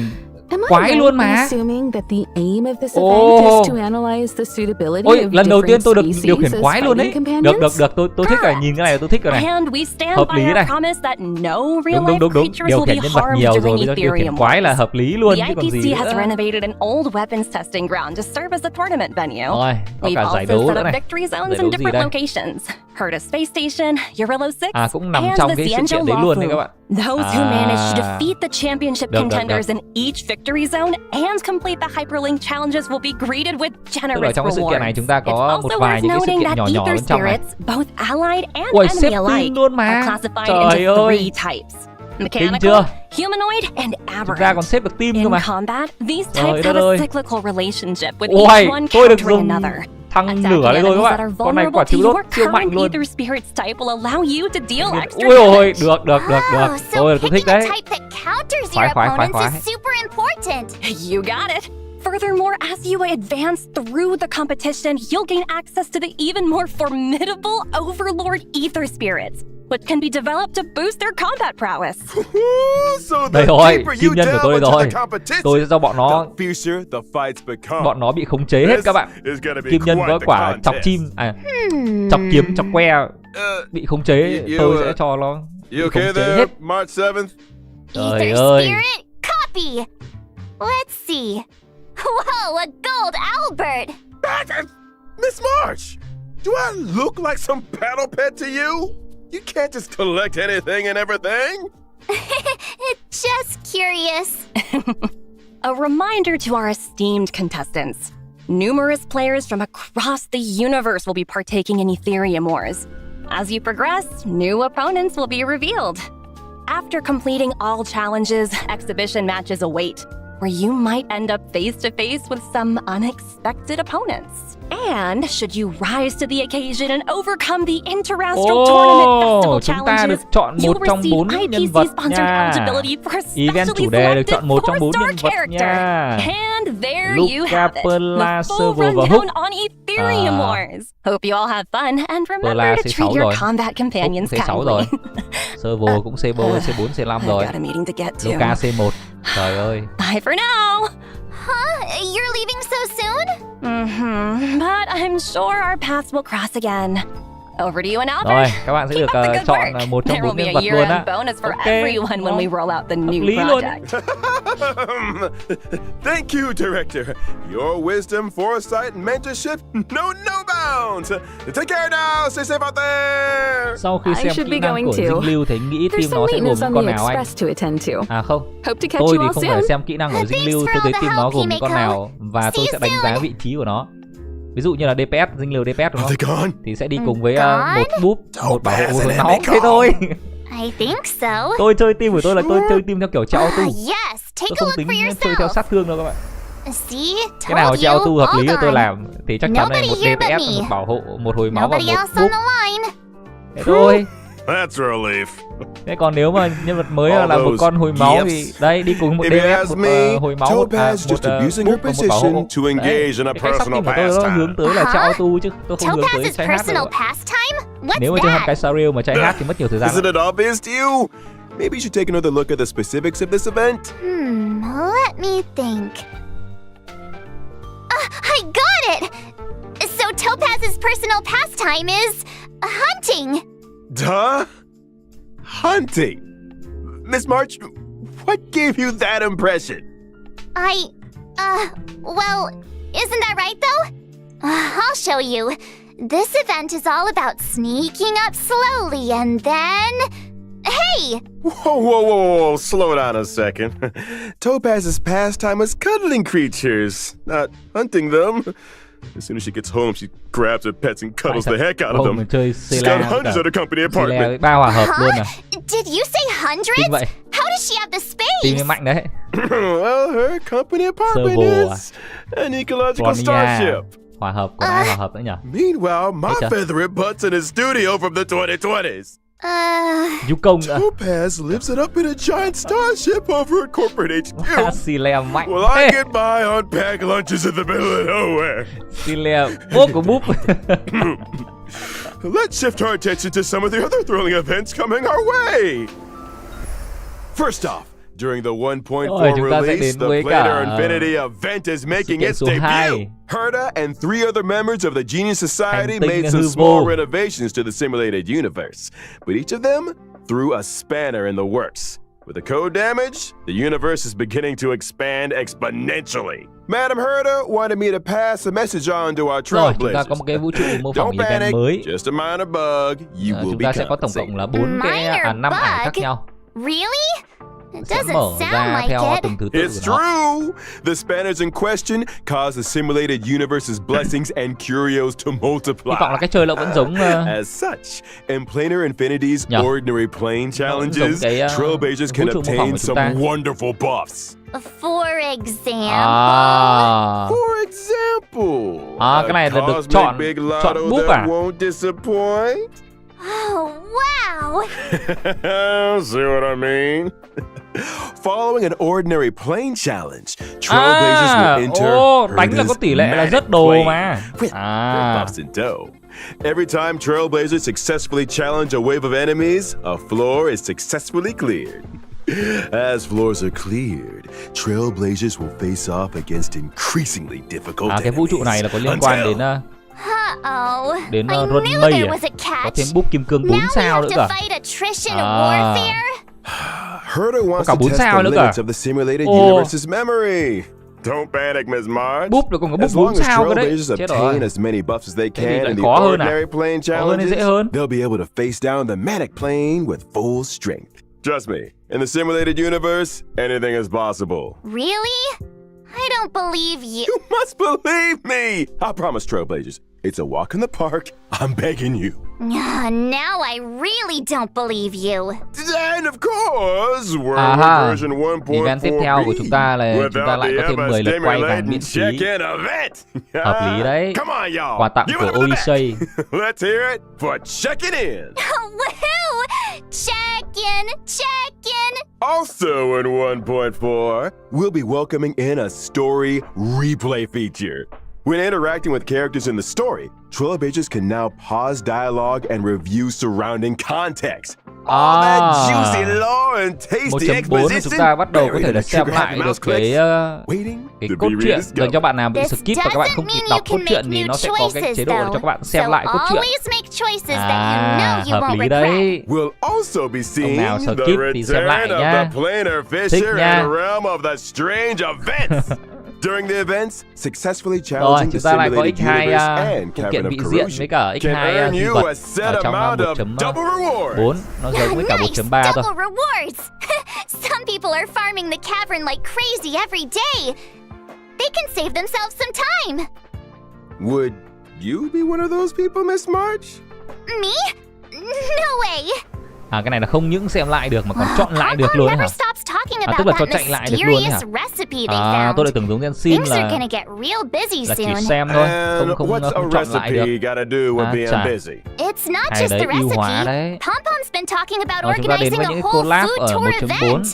Am I Quái right luôn in mà. assuming that the aim of this event is to analyze the suitability Ôi, of lần đầu tiên different tôi được species điều khiển as quái luôn đấy. fighting companions? Được, tôi thích rồi, nhìn cái này tôi thích rồi này. And we stand Hợp by lý our này. promise that no real Đúng, life creatures điều will be khiển nhân vật harmed nhiều rồi, during bây giờ điều khiển Ethereum quái là Wars. hợp lý luôn The chứ còn gì IPC has nữa. renovated an old weapons testing ground to serve as a tournament venue. Rồi, có We've cả giải also đấu set nữa up này. victory zones Giải in đấu gì different đây? locations. Herta Space Station, Eurilo 6, À, cũng nằm and trong the cái sự Xianzhou kiện đấy luôn đấy các Lawfu. bạn. Those who manage to À. defeat the championship Được. contenders in each victory zone and complete the hyperlink challenges will be greeted with Tức generous là trong cái sự kiện này rewards. chúng ta It's có also một vài worth những cái sự noting kiện that nhỏ nhỏ ether bên trong này. spirits, both allied and Ui, enemy xếp tin alike, luôn mà. are classified Trời into ơi. 3 types: chưa? mechanical, humanoid, and Chúng ta aberrant. còn xếp được team cơ In mà. combat, these Trời types đất have a ơi. cyclical relationship with Ôi, each one tôi được countering dùng another. thăng Attacking nửa đây rồi các enemies that are bạn. Con này vulnerable quả to trứng đốt your siêu mạnh current luôn. ether spirit's type will allow you to deal extra Ui ôi, damage. được. Oh, so Tôi thích picking a đấy. type that counters Khoái, your khoái, opponents khoái. is super important. You got it. Furthermore, as you advance through the competition, you'll gain access to the even more formidable Overlord Ether Spirits, which can be developed to boost their combat prowess. So Đây the rồi, deeper kim you nhân của delve tôi into rồi. the competition, Tôi sẽ cho bọn nó the fiercer the fights become. bọn nó bị khống chế hết các bạn. This is gonna be Kim nhân quite có the quả contest. chọc chim, chọc kiếm, chọc que bị khống chế, you, tôi sẽ cho nó You bị khống okay chế there, hết. March 7th? Trời Ether ơi. spirit, copy. Let's see. Whoa, a gold Albert. Miss March, do I look like some battle pet to you? You can't just collect anything and everything. Just curious. A reminder to our esteemed contestants. Numerous players from across the universe will be partaking in Ethereum Wars. As you progress, new opponents will be revealed. After completing all challenges, exhibition matches await, where you might end up face to face with some unexpected opponents. And should you rise to the occasion and overcome the Interastral Tournament Festival chúng ta challenges, được chọn một you'll trong receive 4 nhân IPC vật sponsored nha. eligibility for a Event specially chủ đề được selected chọn một trong 4 4-star nhân vật character. nha. And there you have it, Luca, the full Perla, Servo và rundown Hook. on Ethereum Wars. Hope you all have fun and remember Perla to C6 treat your rồi. combat Hook companions cũng C6 rồi. kindly. Servo cũng C4, C4, C5 I've rồi. got a meeting to get to. Luca C1. Trời ơi. Bye for now. Huh? You're leaving so soon? But I'm sure our paths will cross again. Over to you and Rồi, Albert. các bạn sẽ Keep được up the good chọn work. một trong There 4 will be nhân a vật luôn á. year-end bonus for Ok, everyone when we roll out the new lý luôn. project. Thank you, Director. Your wisdom, foresight, and mentorship know no bounds. Take care now. Stay safe out there. Sau khi I xem should kỹ be năng going của too. Dinh Lưu thì nghĩ There's team some nó sẽ gồm maintenance những on con the nào anh? express to attend to. À không, Hope to catch tôi you thì all không phải soon. xem kỹ năng của Dinh Thanks Lưu, for tôi thấy all the team nó help, gồm những con Himeko. nào và tôi See sẽ you đánh giá soon. vị trí của nó. Ví dụ như là DPS, Dinh Lưu DPS đúng Are they không? gone? Thì sẽ đi cùng với Gone? một búp, một bảo hộ, Topaz một and máu, Himeko. thế thôi. I think so. Tôi chơi team của tôi là tôi chơi team theo kiểu treo auto. Yes, take Tôi a không look tính for chơi theo yourself. sát thương đâu các bạn. See? Cái nào Told treo you. auto hợp lý All thì tôi gone. làm thì chắc chắn là Nobody một here but DPS, me. một bảo hộ, một hồi máu và Nobody một else on búp. the line. Thế thôi. That's a relief. Thế còn nếu mà nhân vật mới All là một those con hồi máu gifts. thì đây đi cùng một If you DPS, ask một me, hồi máu, một Topaz just abusing her búp và một bảo hộ. position to engage in a Cái cách sắp personal team của tôi nó pastime. hướng tới là treo auto chứ tôi không hướng tới Topaz's chạy hát personal đâu. pastime? Nếu mà What's chơi cái that? Sariel mà chạy hát thì mất nhiều thời gian. Isn't it obvious to you? Maybe you should take another look at the specifics of this event. Let me think. I got it! So Topaz's personal pastime is hunting. Duh? Hunting? Miss March, what gave you that impression? Well, isn't that right though? I'll show you. This event is all about sneaking up slowly and then... Hey! Whoa, slow down a second. Topaz's pastime is cuddling creatures, not hunting them. As soon as she gets home, she grabs her pets and cuddles the heck out of them. Mình chơi She's got hundreds at her company apartment. ba hòa hợp luôn à. Did you say hundreds? Kinh vậy. How does she have the Team space? ấy mạnh đấy. Well, her company apartment Servo is an ecological Còn nha. starship. Hòa hợp, còn ai hòa hợp nữa nhỉ? Meanwhile, my Hey, feathered butt's in his studio from the 2020s. Du công nữa. Topaz lives it up in a giant starship over at corporate HQ. Sile mạnh. Well, I get by on packed lunches in the middle of nowhere. Sile bốp của búp. Let's shift our attention to some of the other thrilling events coming our way. First off, During the 1.4 Rồi, chúng ta sẽ release, đến the với Planar cả, Infinity event is making kiện its số debut. 2. Herta and 3 other members of the Genius Society Hành tinh made some hư small vô. renovations to the simulated universe, but each of them threw a spanner in the works. With the code damage, the universe is beginning to expand exponentially. Madam Herta wanted me to pass a message on to our Rồi, chúng ta trailblazers. có một cái vũ trụ mô phỏng Don't event panic, mới. just a minor bug. You will Chúng be ta sẽ có tổng compensated. cộng là 4 cái 5 ảnh khác nhau. Really? It Sẽ doesn't mở sound ra like theo it. từng thứ tự It's của nó. true! The spanners in question cause the simulated universe's blessings and curios to multiply. Hy vọng là cái chơi nó vẫn giống As such, in Planar Infinity's Nhờ. ordinary plane challenges, giống cái, trailblazers can vũ trụ mô phỏng obtain của chúng some ta. wonderful buffs. For example, À, For example, cái này là được cosmic chọn big chọn lotto búp that à? won't disappoint. oh wow! See what I mean? Following an ordinary plane challenge, trailblazers will enter đánh là có tỷ lệ là rất đồ mà. with buffs in tow. Every time trailblazers successfully challenge a wave of enemies, a floor is successfully cleared. As floors are cleared, trailblazers will face off against increasingly difficult cái vũ trụ này là có liên quan đến Uh-oh. đến I run knew mây there à? was a Có catch. thêm búp kim cương 4 Now we sao have nữa to cả. fight attrition warfare. Herta wants cả to 4 test sao the nữa limits cả. of the simulated Ồ. universe's memory. Don't panic, Ms. Marge. Búp là còn có búp As long 4 as sao cơ đấy. trailblazers Chết obtain rồi. as many buffs as they Thế thì can lại in the khó hơn à? ordinary plane Khó hơn hay dễ challenges, hơn? they'll be able to face down the manic plane with full strength. Trust me, in the simulated universe, anything is possible. Really? I don't believe you. You must believe me! I promise, trailblazers. It's a walk in the park. I'm begging you. Now I really don't believe you. And of course, we're Aha. with version 1.4B. Event tiếp theo của chúng ta là chúng ta lại có thêm 10 lượt quay vàng miễn phí. check-in event. Hợp lý đấy. Come on, y'all. Quà tặng Give của it up in the back. Odyssey. Let's hear it for checking in. Woohoo! Check in. Also in 1.4, we'll be welcoming in a story replay feature. When interacting with characters in the story, trailblazers can now pause dialogue and review surrounding context. All that juicy lore and tasty 1.4 thì chúng ta bắt đầu có buried thể in là a xem sugar lại happy được mouse cái clicks, waiting cái to cốt be truyện dành cho bạn nào bị This skip và các bạn không doesn't kịp mean đọc you cốt can truyện make thì new nó sẽ có cái choices, chế độ để cho các bạn xem lại cốt truyện. always make choices that you know you Hợp won't lý regret. đấy. We'll also be seeing nào the skip thì xem lại return nhá. of the planar Thích fisher nha. and the realm of the strange events. During the events, successfully Rồi, challenging chúng the ta lại có simulated x2 universe and phụ cavern kiện of vị diện corrosion với cả can x2 earn di you vật a set ở trong amount of 1.4. double rewards. Nó giống với cả Nice 1.3 thôi. double rewards. Some people are farming the cavern like crazy every day. They can save themselves some time. Would you be one of those people, Miss March? Me? No way. Cái này là không những xem lại được mà còn chọn lại được luôn hả? Never stops talking tức about là that cho chạy lại được luôn hả? mysterious recipe they found. Tôi lại tưởng giống gen sim Things are là gonna get real busy chỉ soon. xem thôi, And không what's a chọn lại được. recipe gotta do with being chà. busy? It's not Hay just đấy, the ưu hóa recipe. đấy. Pompom's been talking about Rồi chúng ta đến organizing với a những whole collab food ở tour 1.4. event.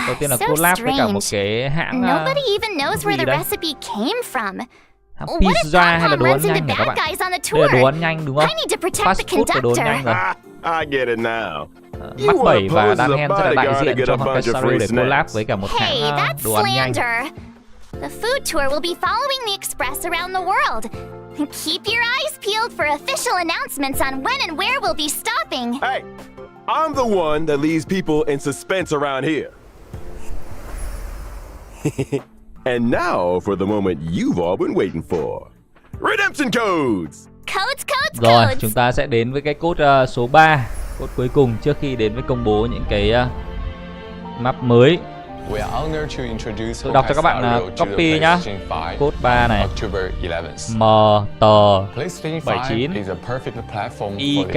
Đầu tiên là So collab với cả một strange. cái hãng Nobody even knows where gì the đây? recipe came from. hãng What if pizza hay là Pompom đồ ăn runs into nhanh hả các bad bạn? guys on the Đây là tour? đồ ăn nhanh đúng không? I need to protect Fast the food và đồ ăn nhanh conductor. rồi. I get it now. Mắt You 7 và wanna pose Dan as a Hen sẽ là đại bodyguard to diện get cho a bunch of Acer free để collab snacks. với cả một Hey, hãng that's đồ ăn nhanh. slander. The food tour will be following the express around the world. Keep your eyes peeled for official announcements on when and where we'll be stopping. Hey, I'm the one that leaves people in suspense around here. And now for the moment you've all been waiting for. Redemption codes! Rồi, Codes. chúng ta sẽ đến với cái code số 3, code cuối cùng trước khi đến với công bố những cái map mới. Tôi đọc cho các bạn copy nhá. Code 3 này. MT79 IK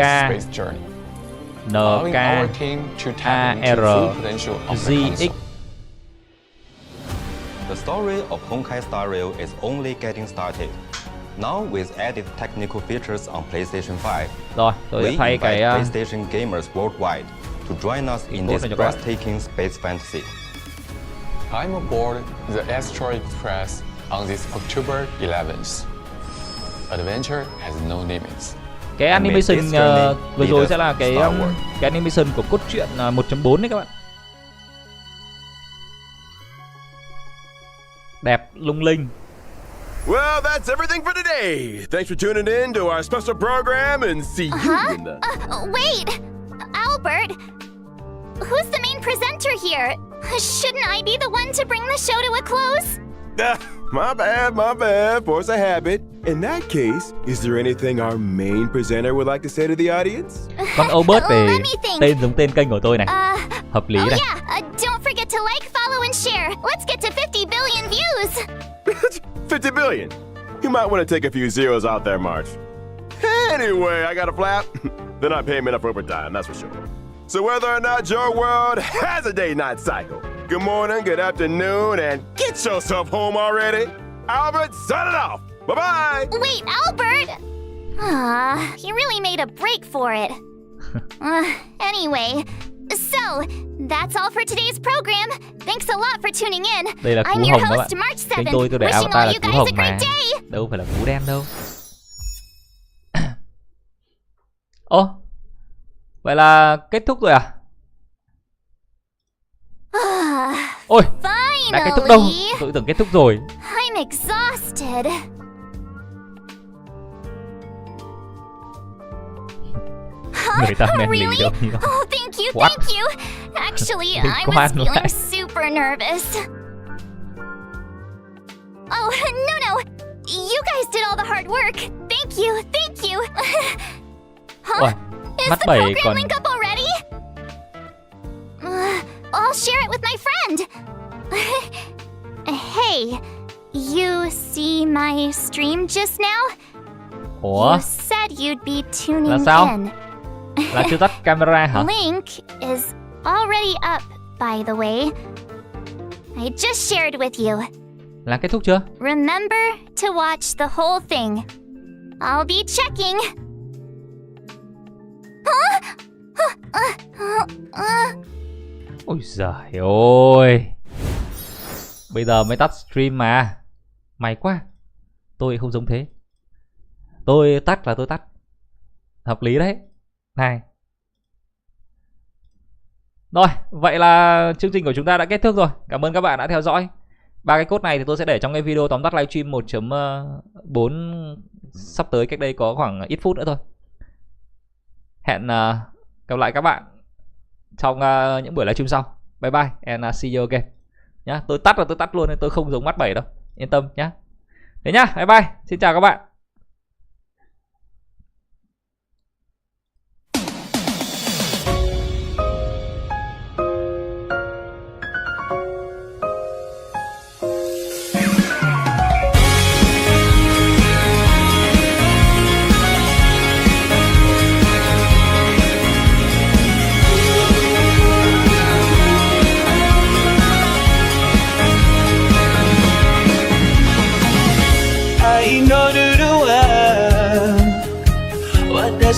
NK ARZX. The story of Honkai Star Rail is only getting started. Now with added technical features on PlayStation 5. Rồi, tôi sẽ thay cái PlayStation gamers worldwide to join us in this breathtaking space fantasy. I'm aboard the Asteroid Express on this October 11th. Adventure has no limits. cái animation vừa rồi sẽ là cái animation của cốt truyện 1.4 đấy các bạn. Đẹp lung linh. Well, that's everything for today. Thanks for tuning in to our special program and see you in the... Wait! Albert! Who's the main presenter here? Shouldn't I be the one to bring the show to a close? My bad. Force a habit. In that case, is there anything our main presenter would like to say to the audience? Con Albert thì tên giống tên kênh của tôi này. Hợp lý này. Yeah, don't forget to like, follow and share. Let's get to 50 billion views. 50 billion. You might want to take a few zeros out there, Marge. Anyway, I got a flap. They're not paying me enough overtime, that's for sure. So whether or not your world has a day-night cycle, good morning, good afternoon, and get yourself home already. Albert, sign it off. Bye-bye. Wait, Albert! He really made a break for it. Anyway, so that's all for today's program. Thanks a lot for tuning in. Đây là I'm Cú your Hồng host, các bạn. March 7th. Kênh tôi để Wishing avatar all là you Cú guys Hồng a great mà. day. Đâu phải là Cú Đen đâu. Ô, vậy là kết thúc rồi à? Ôi, đã kết thúc đâu? Tôi tưởng kết thúc rồi. I'm exhausted. Người ta men lì đâu. Oh, thank you, What? thank you. Actually, I was feeling super nervous. Oh, no. You guys did all the hard work. Thank you, thank you. Huh? Is the program link up already? I'll share it with my friend. Hey, you see my stream just now? Ủa? You said you'd be tuning Là sao? in. Là chưa tắt camera hả? Link is already up, by the way. I just shared with you. Là kết thúc chưa? Remember to watch the whole thing. I'll be checking. Ôi giời ơi. Bây giờ mới tắt stream mà. May quá. Tôi không giống thế. Tôi tắt là tôi tắt. Hợp lý đấy. Này. Rồi, vậy là chương trình của chúng ta đã kết thúc rồi. Cảm ơn các bạn đã theo dõi. 3 cái code này thì tôi sẽ để trong cái video tóm tắt livestream 1.4 sắp tới, cách đây có khoảng ít phút nữa thôi. Hẹn gặp lại các bạn trong những buổi livestream sau. Bye bye and see you again. Nhá, tôi tắt là tôi tắt luôn nên tôi không giống mắt 7 đâu. Yên tâm nhá. Thế nhá, bye bye. Xin chào các bạn.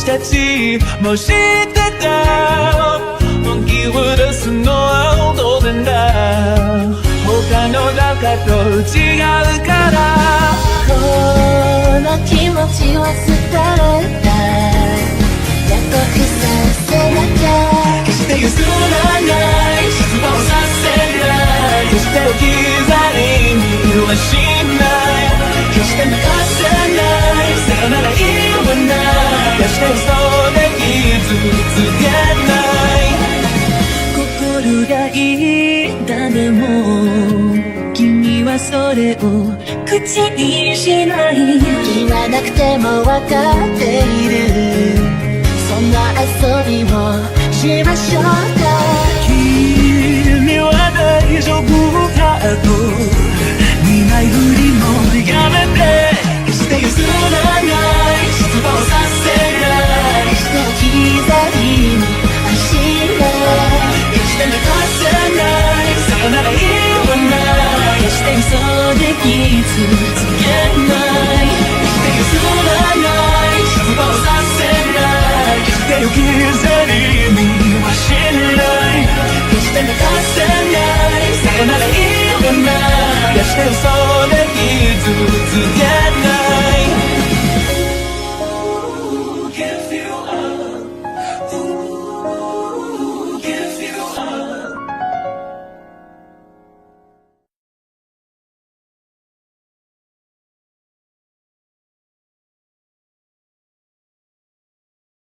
私もう知ってた本気を出すのは当然だ他の中と違うからこの気持ちを伝えたい約束させなきゃ決して譲らない失望させない決して置き去りにはしない決して抜かせないさよなら言わない決して嘘で傷つけない心が痛んでも君はそれを口にしない言わなくても分かっているそんな遊びをしましょうか君は大丈夫かと苦いふりもやめて決して譲らない失望させない決して置き去りにはしない決して抜かせないさよなら言わない決して嘘で傷つけない決して譲らない失望させない決して置き去りにはしない決して抜かせないさよなら言わない決して嘘